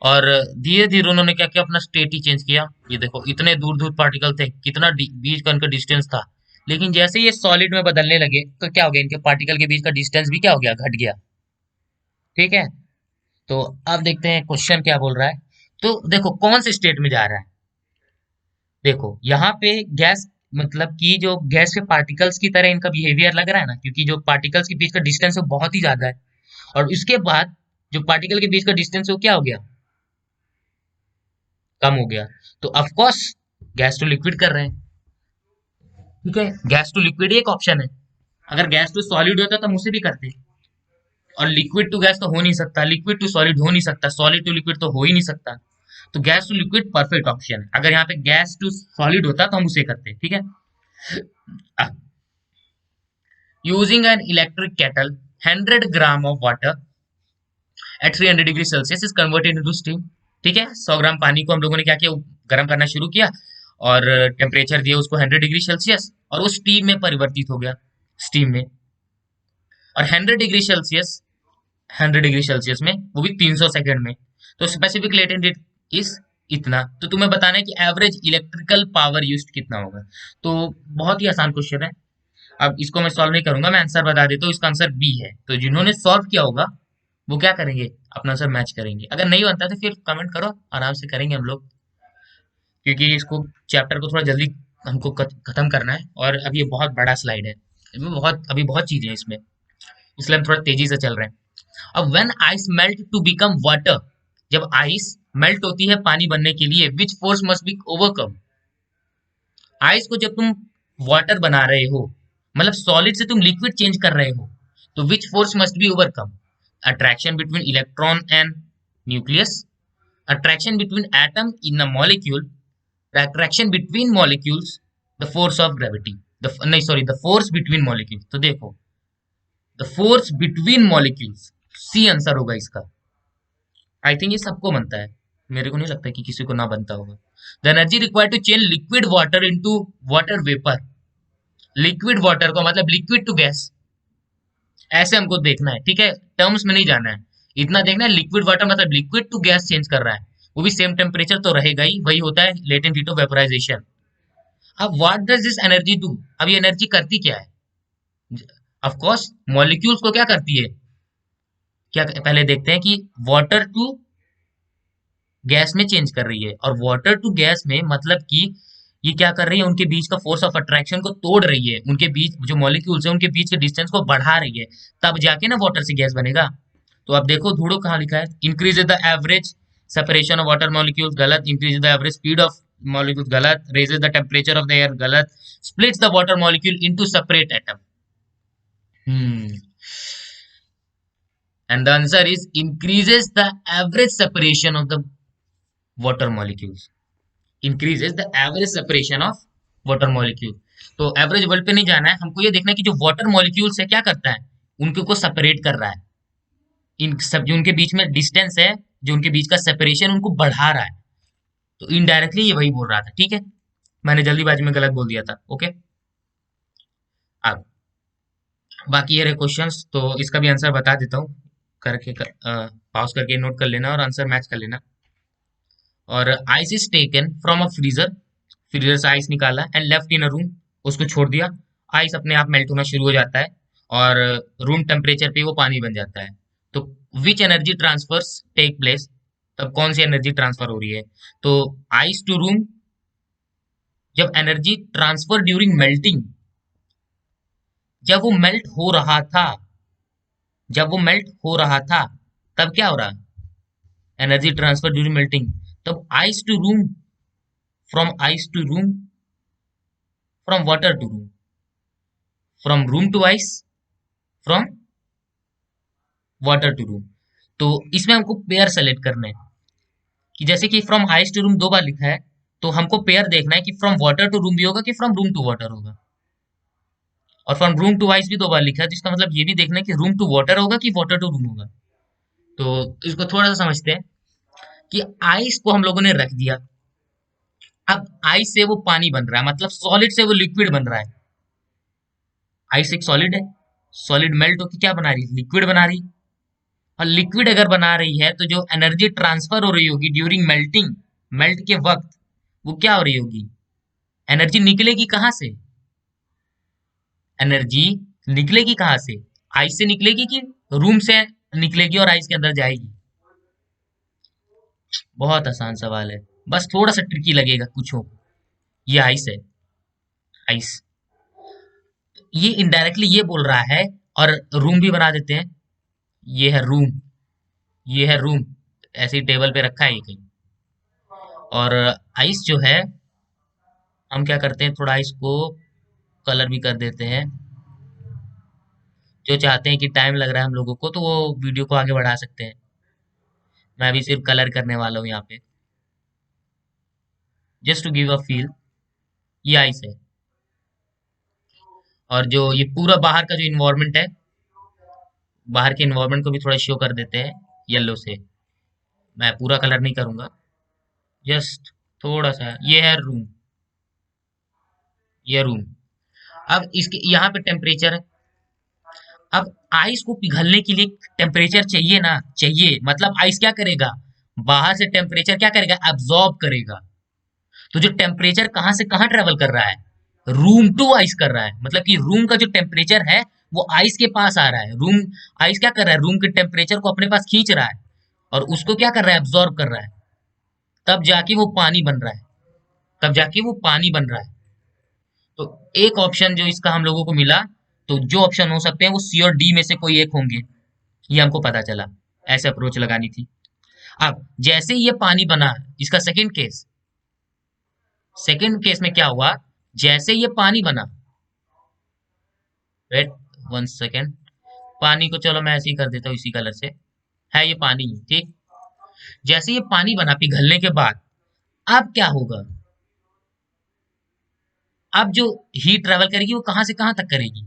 और धीरे धीरे उन्होंने क्या किया, अपना स्टेट ही चेंज किया। ये देखो, इतने दूर दूर पार्टिकल थे, कितना बीच का उनका डिस्टेंस था, लेकिन जैसे ये सॉलिड में बदलने लगे तो क्या हो गया, इनके पार्टिकल के बीच का डिस्टेंस भी क्या हो गया, घट गया। ठीक है, तो अब देखते हैं क्वेश्चन क्या बोल रहा है। तो देखो कौन से स्टेट में जा रहा है, देखो यहाँ पे गैस, मतलब कि जो गैस के पार्टिकल्स की तरह इनका बिहेवियर लग रहा है ना, क्योंकि जो पार्टिकल्स के बीच का डिस्टेंस है वो बहुत ही ज्यादा है, और उसके बाद जो पार्टिकल के बीच का डिस्टेंस है वो क्या हो गया, कम हो गया। तो of course gas to liquid कर रहे हैं। ठीक है, गैस टू लिक्विड एक ऑप्शन है, अगर गैस टू सॉलिड होता तो हम उसे भी करते, और लिक्विड टू गैस तो हो नहीं सकता, लिक्विड टू सॉलिड हो नहीं सकता, सॉलिड टू लिक्विड तो हो ही नहीं सकता। तो gas to liquid perfect option है, अगर यहाँ पे गैस टू सॉलिड होता तो हम उसे करते। ठीक है, using an electric kettle 100 gram of water at 300 degree Celsius is converted into steam. ठीक है, 100 ग्राम पानी को हम लोगों ने क्या किया, गर्म करना शुरू किया, और टेम्परेचर दिया उसको 100 डिग्री सेल्सियस, और वो स्टीम में परिवर्तित हो गया, स्टीम में। और 100 डिग्री सेल्सियस में, वो भी 300 सेकंड में। तो स्पेसिफिक लेटेंट हीट इज इतना। तो तुम्हें बताना है कि एवरेज इलेक्ट्रिकल पावर यूज्ड कितना होगा। तो बहुत ही आसान क्वेश्चन है। अब इसको मैं सॉल्व नहीं करूंगा, मैं आंसर बता देता हूँ, इसका आंसर बी है। तो जिन्होंने सॉल्व किया होगा वो क्या करेंगे, अपना आंसर मैच करेंगे। अगर नहीं बनता तो फिर कमेंट करो, आराम से करेंगे हम लोग, क्योंकि इसको चैप्टर को थोड़ा जल्दी हमको खत्म करना है, और अब ये बहुत बड़ा स्लाइड है, अभी बहुत चीजें हैं इसमें, इसलिए हम थोड़ा तेजी से चल रहे हैं। अब when ice melt to become water, जब आइस मेल्ट होती है पानी बनने के लिए, which force must be overcome. Ice को जब तुम वाटर बना रहे हो, मतलब सॉलिड से तुम लिक्विड चेंज कर रहे हो, तो विच force must be overcome. Attraction between electron and nucleus, attraction between atom in a molecule, the attraction between molecules, the force of gravity, नहीं sorry, the force between molecules. तो देखो, the force between molecules, C answer होगा इसका। I think ये सबको बनता है, मेरे को नहीं लगता कि किसी को ना बनता होगा। The energy required to change liquid water into water vapour, liquid water को मतलब लिक्विड टू गैस, ऐसे हमको देखना है, ठीक है, टर्म्स में नहीं जाना है, इतना देखना है लिक्विड वाटर मतलब लिक्विड टू गैस चेंज कर रहा है, वो भी सेम टेम्परेचर तो रहेगा ही, वही होता है लेटेंट हीट ऑफ वेपोराइजेशन। अब what does this energy do, अब ये एनर्जी करती क्या है। ऑफ कोर्स मॉलिक्यूल्स को क्या करती है, क्या पहले देखते हैं कि वाटर टू गैस में चेंज कर रही है, और वाटर टू गैस में मतलब कि ये क्या कर रही है, उनके बीच का फोर्स ऑफ अट्रैक्शन को तोड़ रही है, उनके बीच जो मॉलिक्यूल्स है उनके बीच के डिस्टेंस को बढ़ा रही है, तब जाके ना वाटर से गैस बनेगा। तो अब देखो ढूंढो कहाँ लिखा है, increase the average separation of water molecules, गलत। Increase the average speed of molecules, गलत। Raises the temperature of the air, गलत। Splits the water molecule into separate atom, hmm and the answer is increases the average separation of the water molecules, increases the average separation of water molecule। तो average world पे नहीं जाना है, हमको ये देखना है कि जो वाटर मॉलिक्यूल्स है क्या करता है, उनको को सेपरेट कर रहा है, इन सब जो उनके बीच में डिस्टेंस है, जो उनके बीच का सेपरेशन उनको बढ़ा रहा है। तो इनडायरेक्टली ये वही बोल रहा था, ठीक है, मैंने जल्दीबाजी में गलत बोल दिया था, ओके। अब बाकी ये रहे क्वेश्चंस, तो इसका भी आंसर बता देता हूँ, करके पॉज करके नोट कर लेना और आंसर मैच कर लेना। और ice is taken from a freezer, freezer से आइस निकाला and left in a room, उसको छोड़ दिया, आइस अपने आप मेल्ट होना शुरू हो जाता है और रूम टेम्परेचर पे वो पानी बन जाता है। तो which energy transfers take place, तब कौन सी एनर्जी ट्रांसफर हो रही है। तो आइस टू रूम, जब एनर्जी ट्रांसफर ड्यूरिंग मेल्टिंग, जब वो मेल्ट हो रहा था, जब वो मेल्ट हो रहा था तब क्या हो रहा, एनर्जी ट्रांसफर ड्यूरिंग मेल्टिंग, तब ice to room, from ice to room, from water to room, from room to ice, from water to room. तो इसमें हमको पेयर सेलेक्ट करना है, कि जैसे कि फ्रॉम आइस टू रूम दो बार लिखा है, तो हमको पेयर देखना है कि फ्रॉम वाटर टू रूम भी होगा कि फ्रॉम रूम टू वाटर होगा, और फ्रॉम रूम टू आइस भी दो बार लिखा है, तो इसका मतलब ये भी देखना है कि रूम टू वाटर होगा कि वाटर टू रूम होगा। तो इसको थोड़ा सा समझते हैं कि आइस को हम लोगों ने रख दिया, अब आइस से वो पानी बन रहा है, मतलब सॉलिड से वो लिक्विड बन रहा है। आइस एक सॉलिड है, सॉलिड मेल्ट होकर क्या बना रही है, लिक्विड बना रही है। और लिक्विड अगर बना रही है तो जो एनर्जी ट्रांसफर हो रही होगी ड्यूरिंग मेल्टिंग, मेल्ट के वक्त, वो क्या हो रही होगी, एनर्जी निकलेगी कहाँ से, एनर्जी निकलेगी कहाँ से, आइस से निकलेगी कि रूम से निकलेगी और आइस के अंदर जाएगी। बहुत आसान सवाल है, बस थोड़ा सा ट्रिकी लगेगा कुछ हो। ये आइस है, आइस, ये इनडायरेक्टली ये बोल रहा है, और रूम भी बना देते हैं, ये है रूम, ये है रूम, ऐसे ही टेबल पे रखा है ये कहीं। और आइस जो है, हम क्या करते हैं, थोड़ा आइस को कलर भी कर देते हैं, जो चाहते हैं कि टाइम लग रहा है हम लोगों को तो वो वीडियो को आगे बढ़ा सकते हैं। मैं अभी सिर्फ कलर करने वाला हूँ यहाँ पे, just to give a feel. ये आइस है, और जो ये पूरा बाहर का जो इन्वायरमेंट है, बाहर के इन्वायरमेंट को भी थोड़ा शो कर देते हैं येलो से, मैं पूरा कलर नहीं करूंगा, जस्ट थोड़ा सा। ये है रूम, ये रूम। अब इसके यहाँ पे टेम्परेचर है, अब आइस को पिघलने के लिए टेम्परेचर चाहिए ना, चाहिए, मतलब आइस क्या करेगा, बाहर से टेम्परेचर क्या करेगा, एब्जॉर्ब करेगा। तो जो टेम्परेचर कहाँ से कहाँ ट्रेवल कर रहा है, रूम टू आइस कर रहा है, मतलब कि रूम का जो टेम्परेचर है वो आइस के पास आ रहा है, रूम, आइस क्या कर रहा है, रूम के टेम्परेचर को अपने पास खींच रहा है और उसको क्या कर रहा है, एब्जॉर्ब कर रहा है, तब जाके वो पानी बन रहा है, तब जाके वो पानी बन रहा है। तो एक ऑप्शन जो इसका हम लोगों को मिला तो जो ऑप्शन हो सकते हैं वो सी और डी में से कोई एक होंगे, ये हमको पता चला। ऐसे अप्रोच लगानी थी। अब जैसे ही ये पानी बना, इसका सेकंड केस में क्या हुआ, जैसे ये पानी बना, वेट 1 सेकेंड, पानी को चलो मैं ऐसे ही कर देता हूँ इसी कलर से, है ये पानी, ठीक। जैसे ये पानी बना पिघलने के बाद, अब क्या होगा, अब जो हीट ट्रेवल करेगी वो कहां से कहां तक करेगी।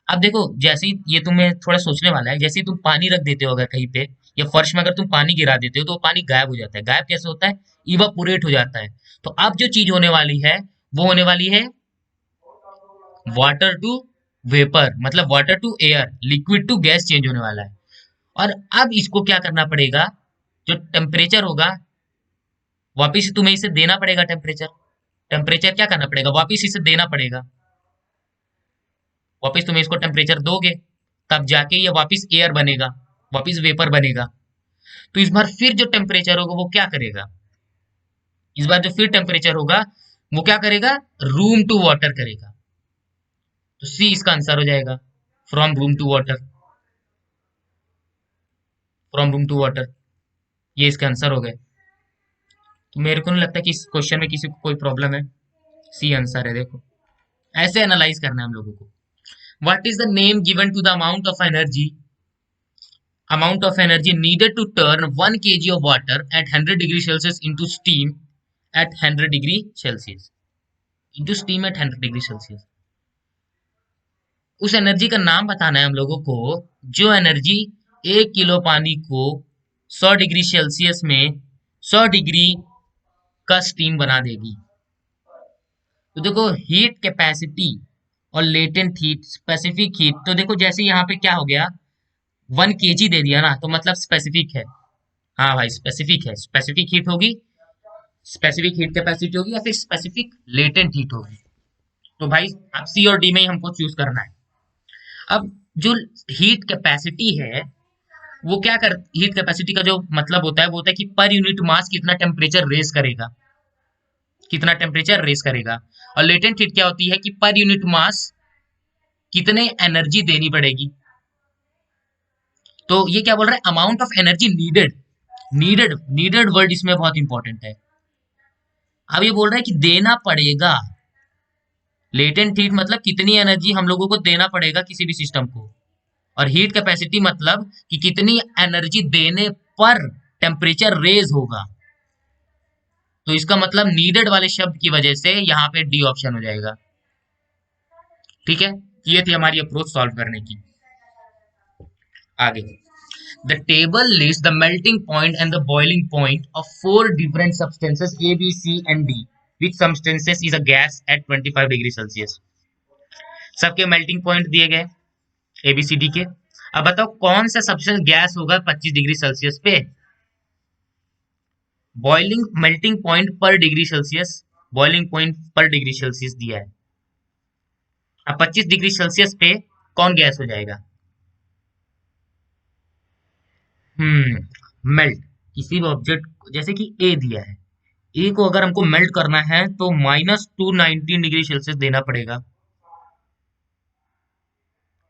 अब देखो, जैसे ही ये तुम्हें थोड़ा सोचने वाला है, जैसे ही तुम पानी रख देते हो अगर कहीं पे, या फर्श में अगर तुम पानी गिरा देते हो तो वो पानी गायब हो जाता है। गायब कैसे होता है, इवापोरेट हो जाता है। तो अब जो चीज होने वाली है वो होने वाली है वाटर टू वेपर, मतलब water to air, liquid to gas change होने वाला है। और अब इसको क्या करना पड़ेगा, जो टेम्परेचर होगा वापिस तुम्हें इसे देना पड़ेगा। टेम्परेचर टेम्परेचर क्या करना पड़ेगा, वापिस इसे देना पड़ेगा। वापिस तुम्हें इसको टेम्परेचर दोगे तब जाके ये वापिस एयर बनेगा, वापिस वेपर बनेगा। तो इस बार फिर जो टेम्परेचर होगा वो क्या करेगा, इस बार जो फिर टेम्परेचर होगा वो क्या करेगा, रूम टू वाटर करेगा। तो सी इसका आंसर हो जाएगा, from room to water, from room to water, ये इसका आंसर हो गए। तो मेरे को नहीं लगता कि इस क्वेश्चन में किसी को कोई प्रॉब्लम है, सी आंसर है। देखो ऐसे एनालाइज करना है हम लोगों को। What is the name given to the amount of energy needed to turn 1 kg of water at 100 degree Celsius into steam at 100 degree Celsius, into steam at 100 degree Celsius। उस energy का नाम बताना है हम लोगों को, जो एनर्जी 1 किलो पानी को 100 डिग्री सेल्सियस में 100 डिग्री का स्टीम बना देगी। तो देखो हीट कैपेसिटी और लेटेंट हीट, स्पेसिफिक हीट, तो देखो जैसे यहाँ पे क्या हो गया, 1 kg दे दिया ना, तो मतलब स्पेसिफिक है। हाँ भाई स्पेसिफिक है, स्पेसिफिक हीट होगी, स्पेसिफिक हीट कैपेसिटी होगी, या फिर स्पेसिफिक लेटेंट हीट होगी। तो भाई अब सी और डी में ही हमको चूज करना है। अब जो हीट कैपेसिटी है वो क्या कर, हीट कैपेसिटी का जो मतलब होता है वो होता है कि पर यूनिट मास कितना टेम्परेचर रेस करेगा, कितना टेम्परेचर रेस करेगा। और लेटेंट हीट क्या होती है कि पर यूनिट मास कितने एनर्जी देनी पड़ेगी। तो ये क्या बोल रहा है, amount of energy needed, needed word इसमें बहुत इंपॉर्टेंट है। अब ये बोल रहा है कि देना पड़ेगा, लेटेंट हीट मतलब कितनी एनर्जी हम लोगों को देना पड़ेगा किसी भी सिस्टम को, और हीट कैपेसिटी मतलब कि कितनी एनर्जी देने पर टेम्परेचर रेज होगा। तो इसका मतलब नीडेड वाले शब्द की वजह से यहाँ पे डी ऑप्शन हो जाएगा। ठीक है, ये थी हमारी अप्रोच सॉल्व करने की। आगे, the table list the melting point and the boiling point of 4 different substances A B C and D, which substances is a gas at 25 degree Celsius. सबके मेल्टिंग पॉइंट दिए गए एबीसीडी के। अब बताओ कौन सा सब्सटेंस गैस होगा 25 degree Celsius पे। बॉइलिंग मेल्टिंग पॉइंट पर डिग्री सेल्सियस, बॉइलिंग पॉइंट पर डिग्री सेल्सियस दिया है। अब 25 डिग्री सेल्सियस पे कौन गैस हो जाएगा, मेल्ट किसी भी ऑब्जेक्ट, जैसे कि ए दिया है, ए को अगर हमको मेल्ट करना है तो -219 डिग्री सेल्सियस देना पड़ेगा,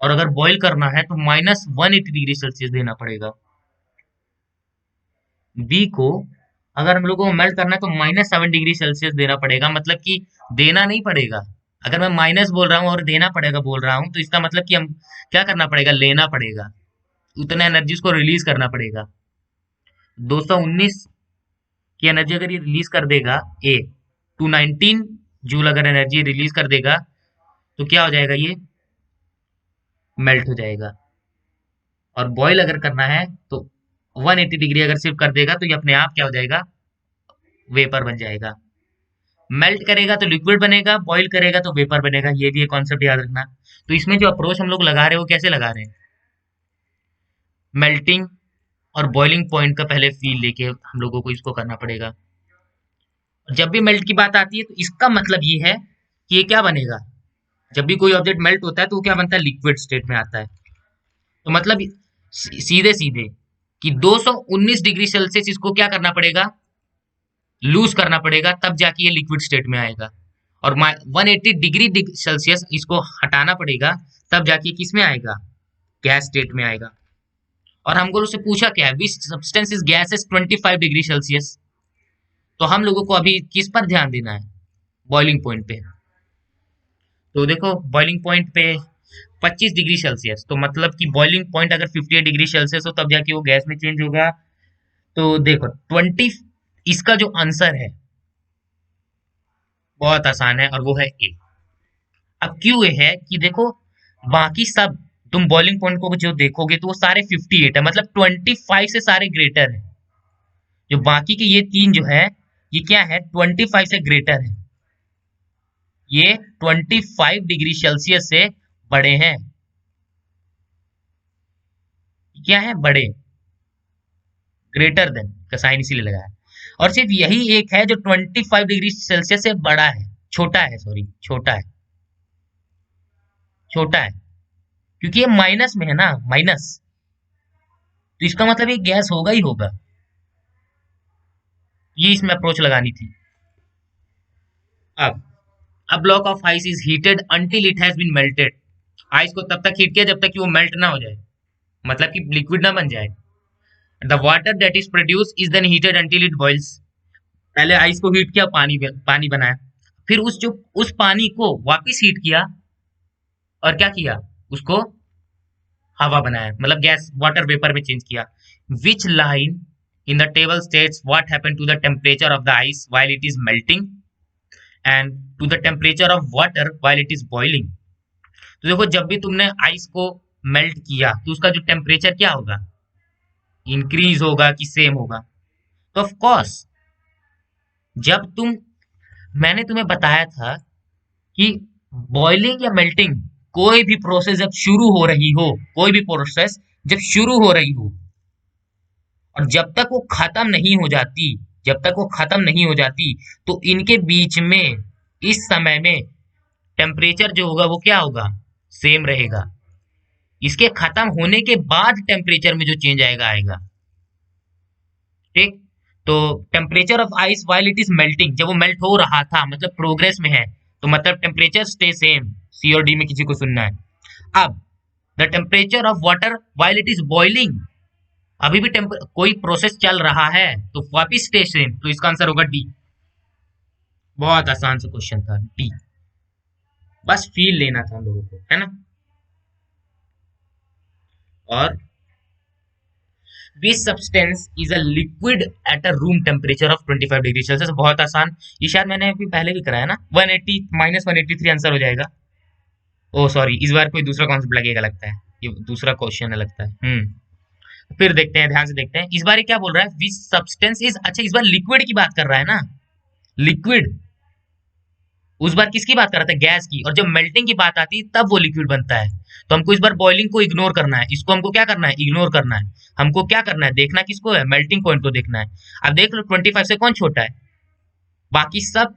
और अगर बॉईल करना है तो -180 डिग्री सेल्सियस देना पड़ेगा। बी को अगर हम लोगों को मेल्ट करना है तो -7 डिग्री सेल्सियस देना पड़ेगा, मतलब कि देना नहीं पड़ेगा। अगर मैं माइनस बोल रहा हूँ और देना पड़ेगा बोल रहा हूँ तो इसका मतलब कि हम क्या करना पड़ेगा, लेना पड़ेगा, उतना एनर्जी को रिलीज करना पड़ेगा। 219 की एनर्जी अगर ये रिलीज कर देगा ए, 219 जूल अगर एनर्जी रिलीज कर देगा तो क्या हो जाएगा, ये मेल्ट हो जाएगा। और बॉईल अगर करना है तो 180 डिग्री अगर सिर्फ कर देगा तो ये अपने आप क्या हो जाएगा, वेपर बन जाएगा। मेल्ट करेगा तो लिक्विड बनेगा, बॉईल करेगा तो वेपर बनेगा, ये भी एक कॉन्सेप्ट याद रखना। तो इसमें जो अप्रोच हम लोग लगा रहे हैं वो कैसे लगा रहे हैं, मेल्टिंग और बॉइलिंग पॉइंट का पहले फील लेके हम लोगों को इसको करना पड़ेगा। जब भी मेल्ट की बात आती है तो इसका मतलब ये है कि ये क्या बनेगा, जब भी कोई ऑब्जेक्ट मेल्ट होता है तो वो क्या बनता है, लिक्विड स्टेट में आता है। तो मतलब सीधे सीधे कि 219 डिग्री सेल्सियस इसको क्या करना पड़ेगा, लूज करना पड़ेगा, तब जाके ये लिक्विड स्टेट में आएगा। और 180 डिग्री सेल्सियस इसको हटाना पड़ेगा, तब जाके किस में आएगा, गैस स्टेट में आएगा। और हमको उससे पूछा क्या है, which substance is gases 25 degree Celsius. तो हम लोगों को अभी किस पर ध्यान देना है, बॉइलिंग पॉइंट पे। तो देखो बॉइलिंग पॉइंट पे 25 डिग्री सेल्सियस, तो मतलब कि बॉइलिंग पॉइंट अगर 58 डिग्री सेल्सियस हो तब जाके वो गैस में चेंज होगा। तो देखो 20, इसका जो आंसर है बहुत आसान है और वो है ए। अब क्यों ए है कि देखो बाकी सब तुम बॉइलिंग पॉइंट को जो देखोगे तो वो सारे 58 है, मतलब 25 से सारे ग्रेटर है। जो बाकी के ये तीन जो है ये क्या है, 25 से ग्रेटर है, ये 25 डिग्री सेल्सियस से बड़े हैं। क्या है, बड़े, ग्रेटर देन का साइन इसीलिए लगाया। और सिर्फ यही एक है जो 25 डिग्री सेल्सियस से बड़ा है, छोटा है, सॉरी छोटा है, छोटा है, क्योंकि ये माइनस में है ना, माइनस, तो इसका मतलब ये गैस होगा ही होगा। ये इसमें अप्रोच लगानी थी। अब a block of ice is heated until it has been melted. Ice को तब तक हीट किया जब तक कि वो मेल्ट ना हो जाए, मतलब कि लिक्विड ना बन जाए। The water that is produce is then heated until it boils. पहले आइस को हीट किया, पानी पानी बनाया, फिर उस पानी को वापस हीट किया और क्या किया, उसको हवा बनाया, मतलब गैस वाटर वेपर में चेंज किया। Which line in the table states what happened to the temperature of the ice while it is melting and to the temperature of water while it is boiling. तो देखो जब भी तुमने ice को melt किया तो उसका जो टेम्परेचर क्या होगा, इंक्रीज होगा कि सेम होगा। तो ऑफ कोर्स जब मैंने तुम्हें बताया था कि बॉइलिंग या मेल्टिंग, कोई भी प्रोसेस जब शुरू हो रही हो, कोई भी प्रोसेस जब शुरू हो रही हो और जब तक वो खत्म नहीं हो जाती, जब तक वो खत्म नहीं हो जाती, तो इनके बीच में इस समय में टेम्परेचर जो होगा वो क्या होगा, सेम रहेगा। इसके खत्म होने के बाद टेम्परेचर में जो चेंज आएगा आएगा, ठीक। तो temperature of ice while it is melting, जब वो मेल्ट हो रहा था मतलब प्रोग्रेस में है, तो मतलब टेम्परेचर स्टे सेम, सी और डी में किसी को सुनना है। अब the temperature of water while it is boiling, अभी भी कोई प्रोसेस चल रहा है तो वापिस स्टे सेम, तो इसका आंसर होगा डी। बहुत आसान सा क्वेश्चन था, डी। बस फील लेना था हम लोगों को, है ना। और which substance is a liquid at a room temperature of 25 degree Celsius. बहुत आसान, ये शायद मैंने अभी पहले भी कराया ना। 180 माइनस 183 आंसर हो जाएगा। ओ सॉरी, इस बार कोई दूसरा कॉन्सेप्ट लगेगा लगता है, ये दूसरा क्वेश्चन है लगता है। फिर देखते हैं, ध्यान से देखते हैं इस बार ये क्या बोल रहा है, विच सब्सटेंस इज, अच्छा इस बार लिक्विड की बात कर रहा है ना, लिक्विड। उस बार किसकी बात कर रहा था, गैस की, और जब मेल्टिंग की बात आती है तब वो लिक्विड बनता है। तो हमको इस बार बॉइलिंग को इग्नोर करना है, इसको हमको क्या करना है, इग्नोर करना है। हमको क्या करना है, देखना किसको है, मेल्टिंग पॉइंट को देखना है। अब देख लो 25 से कौन छोटा है, बाकी सब।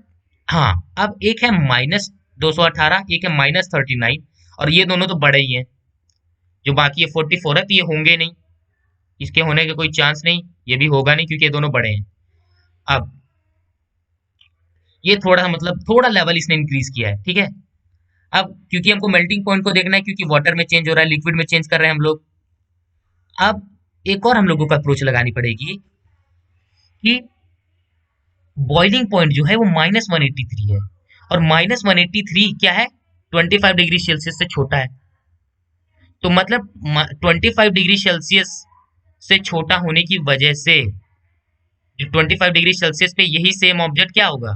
हाँ, अब एक है -218, एक है -39, और ये दोनों तो बड़े ही हैं। जो बाकी ये 44 है तो ये होंगे नहीं, इसके होने का कोई चांस नहीं, ये भी होगा नहीं क्योंकि ये दोनों बड़े हैं। अब ये थोड़ा मतलब थोड़ा लेवल इसने इंक्रीज किया है, ठीक है। अब क्योंकि हमको मेल्टिंग पॉइंट को देखना है, क्योंकि वाटर में चेंज हो रहा है, लिक्विड में चेंज कर रहे हैं हम लोग। अब एक और हम लोगों को अप्रोच लगानी पड़ेगी कि बॉइलिंग पॉइंट जो है वो -183 है, और -183 क्या है, 25 डिग्री सेल्सियस से छोटा है। तो मतलब 25 डिग्री सेल्सियस से छोटा होने की वजह से 25 डिग्री सेल्सियस पे यही सेम ऑब्जेक्ट क्या होगा,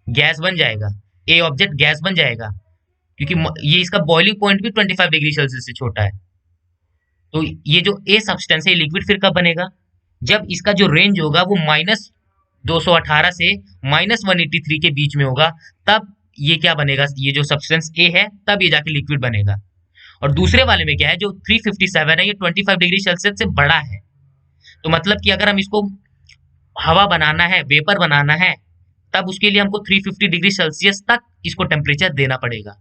गैस बन जाएगा। ए ऑब्जेक्ट गैस बन जाएगा, क्योंकि ये इसका बॉइलिंग पॉइंट भी 25 डिग्री सेल्सियस से छोटा है। तो ये जो ए सब्सटेंस है लिक्विड फिर कब बनेगा, जब इसका जो रेंज होगा वो -218 से -183 के बीच में होगा, तब ये क्या बनेगा, ये जो सब्सटेंस ए है तब ये जाके लिक्विड बनेगा। और दूसरे वाले में क्या है, जो 357 है, ये 25 डिग्री सेल्सियस से बड़ा है। तो मतलब कि अगर हम इसको हवा बनाना है, वेपर बनाना है, तब उसके लिए हमको 350 डिग्री सेल्सियस तक इसको टेम्परेचर देना पड़ेगा।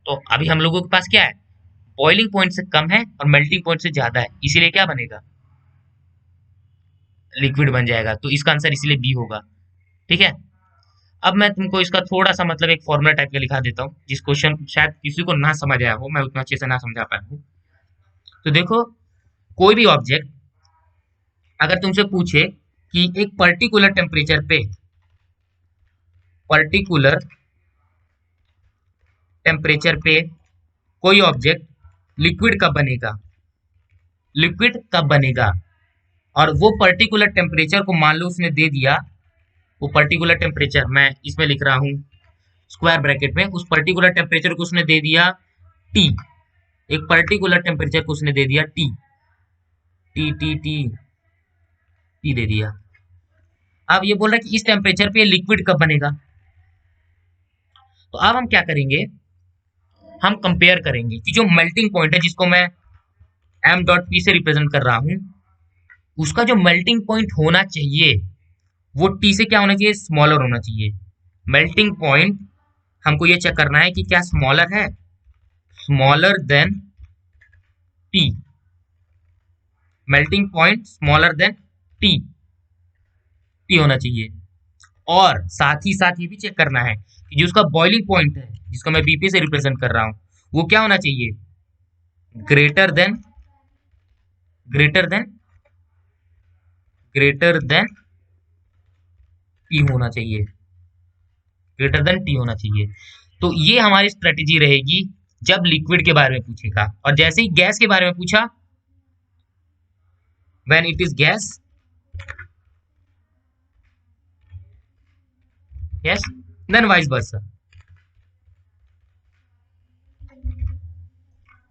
तो अभी हम लोगों के पास क्या है, बॉइलिंग पॉइंट से कम है और मेल्टिंग पॉइंट से ज्यादा है, इसीलिए क्या बनेगा, लिक्विड बन जाएगा। तो इसका आंसर इसीलिए बी होगा, ठीक है। अब मैं तुमको इसका थोड़ा सा मतलब एक फॉर्मूला टाइप का लिखा देता हूँ, जिस क्वेश्चन शायद किसी को ना समझ आया हो, मैं उतना अच्छे से ना समझा पाया हूँ। तो देखो, कोई भी ऑब्जेक्ट अगर तुमसे पूछे कि एक पर्टिकुलर टेम्परेचर पे कोई ऑब्जेक्ट लिक्विड कब बनेगा, और वो पर्टिकुलर टेम्परेचर को मान लो उसने दे दिया, वो पर्टिकुलर टेम्परेचर मैं इसमें लिख रहा हूँ स्क्वायर ब्रैकेट में, उस पर्टिकुलर टेम्परेचर को उसने दे दिया टी, एक पर्टिकुलर टेम्परेचर को उसने दे दिया T, T T T T दे दिया। अब ये बोल रहा है कि इस टेम्परेचर पे लिक्विड कब बनेगा। तो अब हम क्या करेंगे, हम कंपेयर करेंगे कि जो मेल्टिंग पॉइंट है, जिसको मैं एम डॉट पी से रिप्रेजेंट कर रहा हूं, उसका जो मेल्टिंग पॉइंट होना चाहिए वो टी से क्या होना चाहिए, स्मॉलर होना चाहिए। मेल्टिंग पॉइंट हमको ये चेक करना है कि क्या स्मॉलर है, smaller than T, melting point smaller than T, T होना चाहिए। और साथ ही साथ ये भी चेक करना है कि जो उसका बॉइलिंग पॉइंट है, जिसको मैं बीपी से रिप्रेजेंट कर रहा हूं, वो क्या होना चाहिए, greater than greater than greater than T होना चाहिए, ग्रेटर देन टी होना चाहिए। तो ये हमारी स्ट्रेटेजी रहेगी जब लिक्विड के बारे में पूछेगा। और जैसे ही गैस के बारे में पूछा, when it is gas, yes, then vice versa.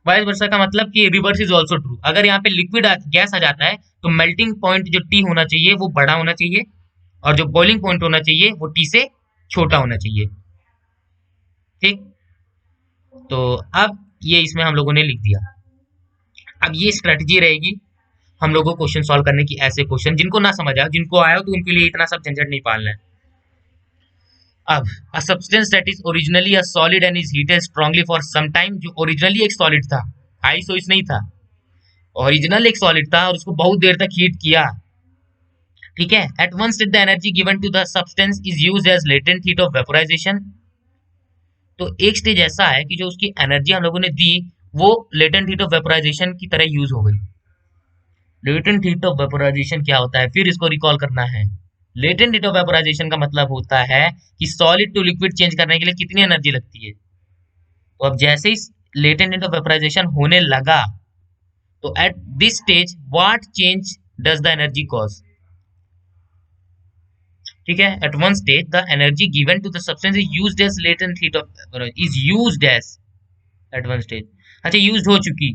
Vice versa का मतलब कि रिवर्स इज ऑल्सो ट्रू। अगर यहाँ पे लिक्विड गैस आ जाता है तो मेल्टिंग पॉइंट जो टी होना चाहिए वो बड़ा होना चाहिए, और जो बॉइलिंग पॉइंट होना चाहिए वो टी से छोटा होना चाहिए। ठीक, तो अब ये इसमें हम लोगों ने लिख दिया। अब ये स्ट्रेटजी रहेगी हम लोगों को क्वेश्चन सॉल्व करने की। ऐसे क्वेश्चन जिनको ना समझ आए, जिनको आया हो, तो उनके लिए इतना सब झंझट नहीं पालना है। अब a substance that is originally a solid and is heated strongly for some time, जो ओरिजिनली एक सॉलिड था, आइस ओइस नहीं था, ओरिजिनल एक सॉलिड था और उसको बहुत देर तक हीट किया, ठीक है। At one state the energy given to the substance is used as latent heat of vaporisation. तो एक स्टेज ऐसा है कि जो उसकी एनर्जी हम लोगों ने दी वो लेटेंट हीट ऑफ वेपोराइजेशन की तरह यूज हो गई। लेटेंट हीट ऑफ वेपोराइजेशन क्या होता है, फिर इसको रिकॉल करना है। लेटेंट हीट ऑफ वेपोराइजेशन का मतलब होता है कि सॉलिड टू लिक्विड चेंज करने के लिए कितनी एनर्जी लगती है। तो अब जैसे ही लेटेंट हीट ऑफ वेपोराइजेशन होने लगा, तो at this stage what change does the energy cause, ठीक है। At one stage the energy given to the substance is used as latent heat of is used as, at one stage, अच्छा used हो चुकी,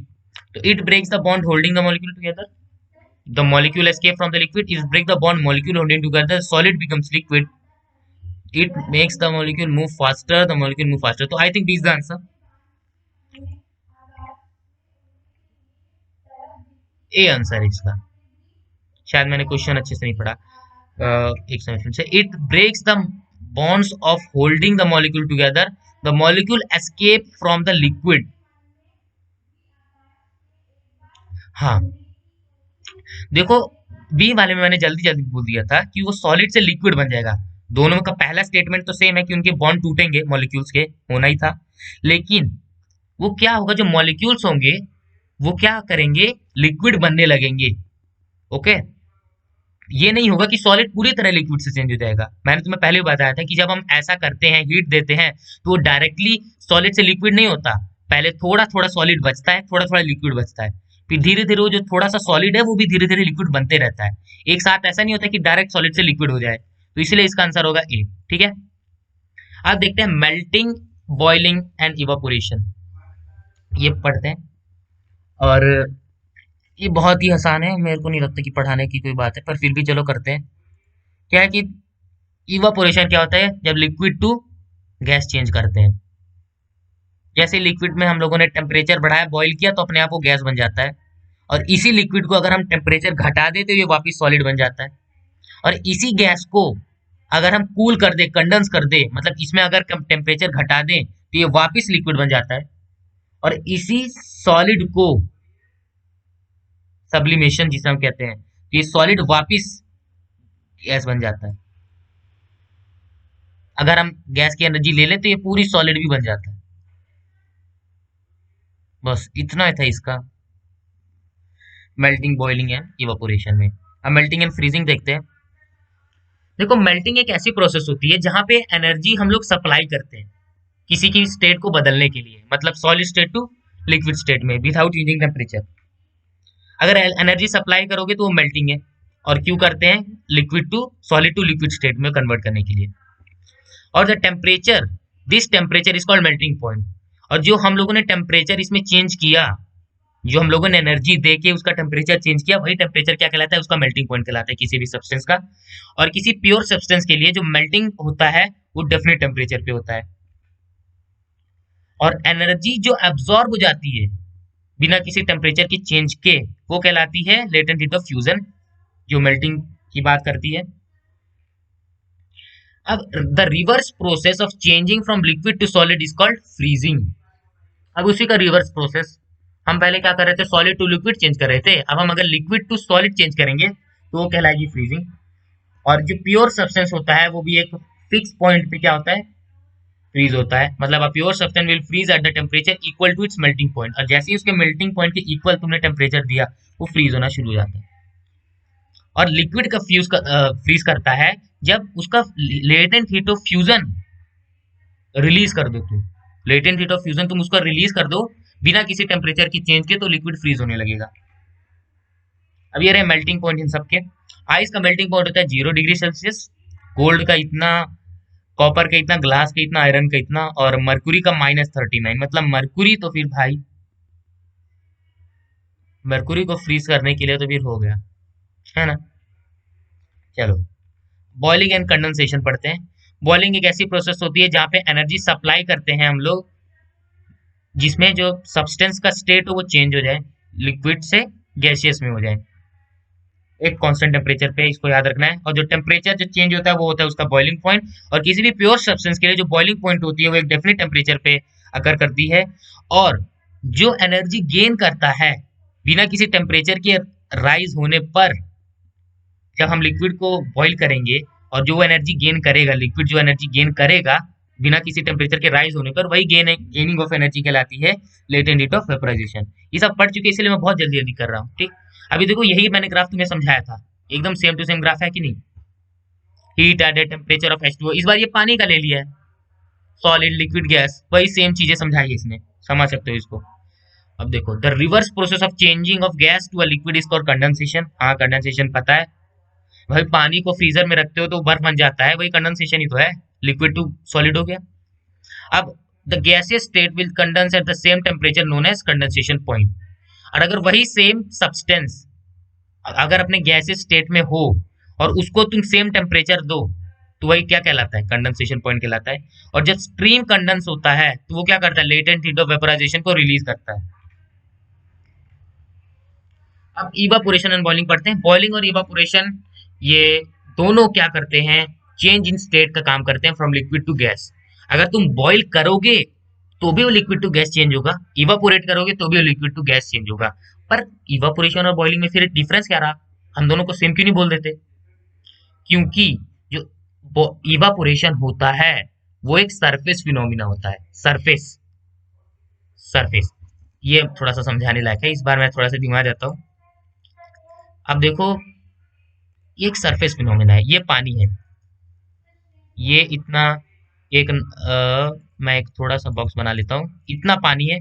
तो it breaks the bond holding the molecule together, the molecule escape from the liquid, is break the bond, molecule holding together, solid becomes liquid, it makes the molecule move faster, the molecule move faster. So I think this is the answer, A answer है इसका। शायद मैंने question अच्छे से नहीं पढ़ा, एक second से। It breaks the bonds of holding the molecule together, the molecule escape from the liquid। हाँ, देखो बी वाले में मैंने जल्दी जल्दी बोल दिया था कि वो सॉलिड से लिक्विड बन जाएगा। दोनों का पहला स्टेटमेंट तो सेम है कि उनके बॉन्ड टूटेंगे, मॉलिक्यूल्स के, होना ही था। लेकिन वो क्या होगा, जो मॉलिक्यूल्स होंगे वो क्या करेंगे, लिक्विड बनने लगेंगे। ओके, ये नहीं होगा कि सॉलिड पूरी तरह लिक्विड से चेंज हो जाएगा। मैंने तुम्हें पहले भी बताया था कि जब हम ऐसा करते हैं, हीट देते हैं, तो वो डायरेक्टली सॉलिड से लिक्विड नहीं होता। पहले थोड़ा थोड़ा सॉलिड बचता है, थोड़ा थोड़ा लिक्विड बचता है, फिर धीरे धीरे वो जो थोड़ा सा सॉलिड है वो भी धीरे धीरे लिक्विड बनते रहता है। एक साथ ऐसा नहीं होता कि डायरेक्ट सॉलिड से लिक्विड हो जाए। तो इसलिए इसका आंसर होगा ए, ठीक है। अब देखते हैं मेल्टिंग, बॉइलिंग एंड इवापोरेशन, ये पढ़ते हैं। और ये बहुत ही आसान है, मेरे को नहीं लगता कि पढ़ाने की कोई बात है, पर फिर भी चलो करते हैं। क्या है कि इवापोरेशन क्या होता है, जब लिक्विड टू गैस चेंज करते हैं। जैसे लिक्विड में हम लोगों ने टेम्परेचर बढ़ाया, बॉईल किया, तो अपने आप वो गैस बन जाता है। और इसी लिक्विड को अगर हम टेम्परेचर घटा दें तो ये वापस सॉलिड बन जाता है। और इसी गैस को अगर हम कूल कर दे, कंडेंस कर दे, मतलब इसमें अगर टेम्परेचर घटा दें तो ये वापस लिक्विड बन जाता है। और इसी सॉलिड को सब्लिमेशन जिसे हम कहते हैं, तो ये सॉलिड वापस गैस बन जाता है। अगर हम गैस की एनर्जी ले लें तो ये पूरी सॉलिड भी बन जाता है। बस इतना ही था इसका मेल्टिंग, बॉइलिंग एंड इवापोरेशन में। अब मेल्टिंग एंड फ्रीजिंग देखते हैं। देखो, मेल्टिंग एक ऐसी प्रोसेस होती है जहां पे एनर्जी हम लोग सप्लाई करते हैं किसी की स्टेट को बदलने के लिए, मतलब solid state to liquid state में विदाउट चेंजिंग टेम्परेचर। अगर एनर्जी सप्लाई करोगे तो वो मेल्टिंग है। और क्यों करते हैं? Liquid to solid to liquid state में कन्वर्ट करने के लिए। और the temperature, this temperature is called melting point. और जो हम लोगों ने टेम्परेचर इसमें चेंज किया, जो हम लोगों ने एनर्जी दे के उसका टेम्परेचर चेंज किया, वही टेम्परेचर क्या कहलाता है? उसका मेल्टिंग पॉइंट कहलाता है किसी भी सब्सटेंस का। और किसी प्योर सब्सटेंस के लिए जो मेल्टिंग होता है वो डेफिनेट टेम्परेचर पे होता है। और एनर्जी जो एब्जॉर्ब हो जाती है बिना किसी टेम्परेचर की चेंज के, वो कहलाती है लेटेंट हीट ऑफ फ्यूजन, जो मेल्टिंग की बात करती है। अब the reverse process of changing from liquid to solid is called freezing. अब उसी का रिवर्स प्रोसेस, हम पहले क्या कर रहे थे? सॉलिड टू लिक्विड चेंज कर रहे थे। अब हम अगर लिक्विड टू सॉलिड चेंज करेंगे तो वो कहलाएगी फ्रीजिंग। और जो प्योर सब्सटेंस होता है वो भी एक फिक्स पॉइंट पे क्या होता है? फ्रीज होता है। मतलब a pure substance will freeze at the temperature equal to its melting point. और जैसे ही उसके मेल्टिंग पॉइंट के इक्वल तुमने टेम्परेचर दिया, वो फ्रीज होना शुरू हो जाता है। और लिक्विड का फ्रीज करता है जब उसका latent heat of fusion release कर दो तुम। लेटेंट हीट ऑफ फ्यूजन तुम उसका रिलीज कर दो बिना किसी टेम्परेचर की चेंज के, तो लिक्विड फ्रीज होने लगेगा। अब ये रहे मेल्टिंग पॉइंट इन सबके। आइस का मेल्टिंग पॉइंट होता है 0 डिग्री सेल्सियस, गोल्ड का इतना, कॉपर का इतना, ग्लास का इतना, आयरन का इतना, और मरकुरी का -39। मतलब मरकुरी तो फिर भाई, मरकुरी को फ्रीज करने के लिए तो फिर हो गया, है ना। चलो, बॉइलिंग एंड कंडेंसेशन पढ़ते हैं। बॉइलिंग एक ऐसी प्रोसेस होती है जहाँ पे एनर्जी सप्लाई करते हैं हम लोग, जिसमें जो सब्सटेंस का स्टेट हो वो चेंज हो जाए, लिक्विड से गैसियस में हो जाए एक कांस्टेंट टेम्परेचर पे। इसको याद रखना है। और जो टेम्परेचर जो चेंज होता है वो होता है उसका बॉइलिंग पॉइंट। और किसी भी प्योर सब्सटेंस के लिए जो बॉइलिंग पॉइंट होती है वो एक डेफिनेट टेम्परेचर पे अकर करती है। और जो एनर्जी गेन करता है बिना किसी टेम्परेचर के राइज होने पर, जब हम लिक्विड को बॉईल करेंगे, और जो एनर्जी गेन करेगा, लिक्विड जो एनर्जी गेन करेगा बिना किसी टेम्परेचर के राइज होने पर, वही गेनिंग ऑफ एनर्जी कहलाती है लेटेंट हीट ऑफ वेपराइजेशन। ये सब पढ़ चुके, इसलिए मैं बहुत जल्दी जल्दी कर रहा हूँ, ठीक। अभी देखो, यही मैंने ग्राफ तुम्हें समझाया था, एकदम सेम टू सेम ग्राफ है कि नहीं? Heat at temperature of H2O। इस बार ये पानी का ले लिया है, सॉलिड, लिक्विड, गैस, वही सेम चीजें समझाई है इसने, समझ सकते हो इसको। अब देखो, the reverse process of changing of gas to a liquid is called condensation. हाँ, कंडेंसेशन पता है भाई। पानी को फ्रीजर में रखते हो तो बर्फ बन जाता है, वही कंडेंसेशन ही तो है, लिक्विड टू सॉलिड हो गया। अब the gaseous state will condense at the same temperature known as condensation point. और अगर वही सेम सब्सटेंस अगर अपने गैसियस स्टेट में हो और उसको तुम सेम टेम्परेचर दो, तो वही क्या कहलाता है? कंडेंसेशन पॉइंट कहलाता है। और जब स्ट्रीम कंडेंस होता है तो वो क्या करता है? लेटेंट हीट ऑफ वेपराइजेशन को रिलीज करता है। अब इवापोरेशन एंड बॉइलिंग पढ़ते हैं। बॉइलिंग और इवापोरेशन ये दोनों क्या करते हैं? चेंज इन स्टेट का काम करते हैं फ्रॉम लिक्विड टू गैस। अगर तुम बॉइल करोगे तो भी वो लिक्विड टू गैस चेंज होगा, इवापोरेट करोगे तो भी वो लिक्विड टू गैस चेंज होगा। पर इवापोरेशन और बॉइलिंग में फिर डिफरेंस क्या रहा? हम दोनों को सेम क्यों नहीं बोल देते? क्योंकि जो इवापोरेशन होता है वो एक सरफेस फिनोमिना होता है। सरफेस, सरफेस, ये थोड़ा सा समझाने लायक है, इस बार मैं थोड़ा सा दिमाग जाता हूँ। अब देखो, ये एक सरफेस फिनोमिना है, ये पानी है, ये इतना एक मैं एक थोड़ा सा बॉक्स बना लेता हूँ, इतना पानी है।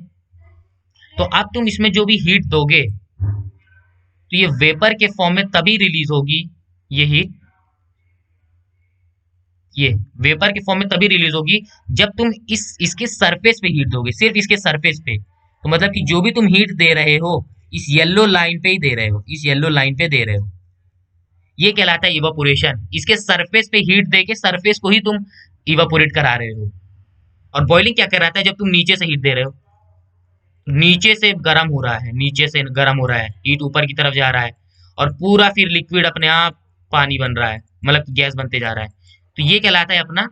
तो अब तुम इसमें जो भी हीट दोगे तो ये वेपर के फॉर्म में तभी रिलीज होगी, ये हीट, ये वेपर के फॉर्म में तभी रिलीज होगी जब तुम इसके सरफेस पे हीट दोगे, सिर्फ इसके सरफेस पे। तो मतलब कि जो भी तुम हीट दे रहे हो इस येलो लाइन पे ही दे रहे हो, इस येलो लाइन पे दे रहे हो, ये कहलाता है इवापोरेशन। इसके सरफेस पे हीट दे के सरफेस को ही तुम इवापोरेट करा रहे हो। और बॉइलिंग क्या कराता है? जब तुम नीचे से हीट दे रहे हो, नीचे से गर्म हो रहा है, नीचे से गर्म हो रहा है, हीट ऊपर की तरफ जा रहा है, और पूरा फिर लिक्विड अपने आप पानी बन रहा है, मतलब गैस बनते जा रहा है, तो ये कहलाता है अपना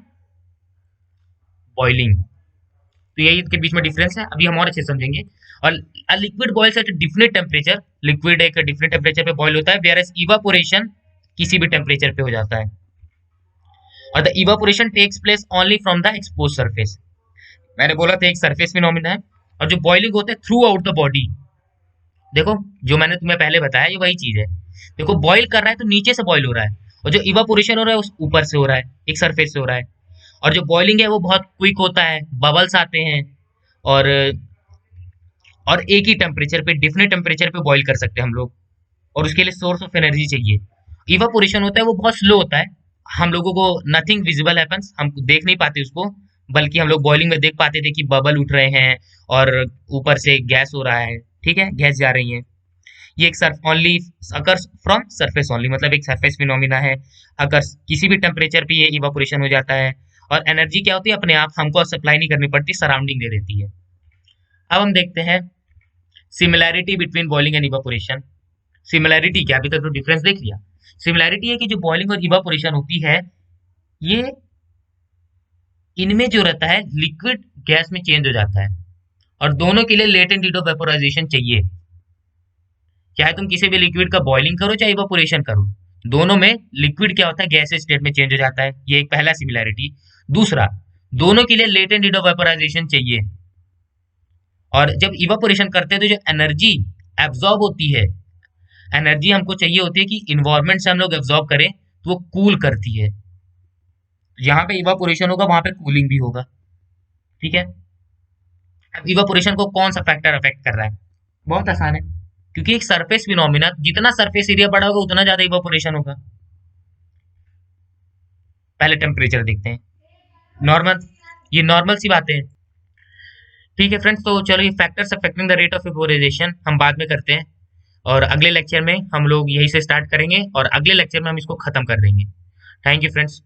बॉइलिंग। तो यही इसके बीच में डिफरेंस है, अभी हम और अच्छे से समझेंगे। और liquid boils at different temperature, liquid एक डिफरेंट टेम्परेचर पे बॉइल होता है, वेयर एज इवापोरेशन किसी भी टेम्परेचर पे हो जाता है। और the evaporation takes place only from the expose surface. मैंने बोला था एक सरफेस फिनोमिना है। और जो बॉइलिंग होता है थ्रू आउट द बॉडी, देखो जो मैंने तुम्हें पहले बताया ये वही चीज है। देखो बॉईल कर रहा है तो नीचे से बॉईल हो रहा है, और जो इवापोरेशन हो रहा है उस ऊपर से हो रहा है, एक सरफेस से हो रहा है। और जो बॉइलिंग है वो बहुत क्विक होता है, बबल्स आते हैं, और एक ही टेम्परेचर पे, डिफरेंट टेम्परेचर पे बॉईल कर सकते हैं हम लोग। और उसके लिए सोर्स ऑफ एनर्जी चाहिए। इवापोरेशन होता है वो बहुत स्लो होता है, हम लोगों को नथिंग विजिबल हैपन्स, हम देख नहीं पाते उसको, बल्कि हम लोग बॉइलिंग में देख पाते थे कि बबल उठ रहे हैं और ऊपर से गैस हो रहा है, ठीक है, गैस जा रही है। ये एक Surf only occurs from surface only, मतलब एक सरफेस फिनोमिना है। अगर किसी भी टेम्परेचर पे ये इवापोरेशन हो जाता है, और एनर्जी क्या होती है अपने आप हमको सप्लाई नहीं करनी पड़ती, सराउंडिंग दे देती है। अब हम देखते हैं similarity between boiling and evaporation. Similarity क्या, अभी तक तो डिफरेंस देख लिया। सिमिलैरिटी है कि जो बॉइलिंग और इवापोरेशन होती है, ये इनमें जो रहता है लिक्विड गैस में चेंज हो जाता है, और दोनों के लिए लेटेंट हीट ऑफ वेपोराइजेशन चाहिए। चाहे तुम किसी भी लिक्विड का बॉइलिंग करो चाहे इवापोरेशन करो, दोनों में लिक्विड क्या होता है, गैस स्टेट में चेंज हो जाता है। ये एक पहला सिमिलैरिटी। दूसरा, दोनों के लिए लेटेंट हीट ऑफ वेपोराइजेशन चाहिए। और जब इवापोरेशन करते हैं तो जो एनर्जी एब्जॉर्ब होती है, एनर्जी हमको चाहिए होती है कि इन्वायरमेंट से हम लोग एब्जॉर्ब करें, तो वो कूल करती है। जहां पे इवापोरेशन होगा वहां पे कूलिंग भी होगा, ठीक है। अब इवापोरेशन को कौन सा फैक्टर अफेक्ट कर रहा है, बहुत आसान है, क्योंकि एक सरफेस फिनोमिना, जितना सरफेस एरिया बड़ा होगा उतना ज्यादा इवापोरेशन होगा। पहले टेम्परेचर देखते हैं, नॉर्मल, ये नॉर्मल सी बातें हैं, ठीक है फ्रेंड्स। तो चलो ये factors affecting the rate of evaporisation हम बाद में करते हैं, और अगले लेक्चर में हम लोग यही से स्टार्ट करेंगे, और अगले लेक्चर में हम इसको खत्म कर देंगे। Thank you friends.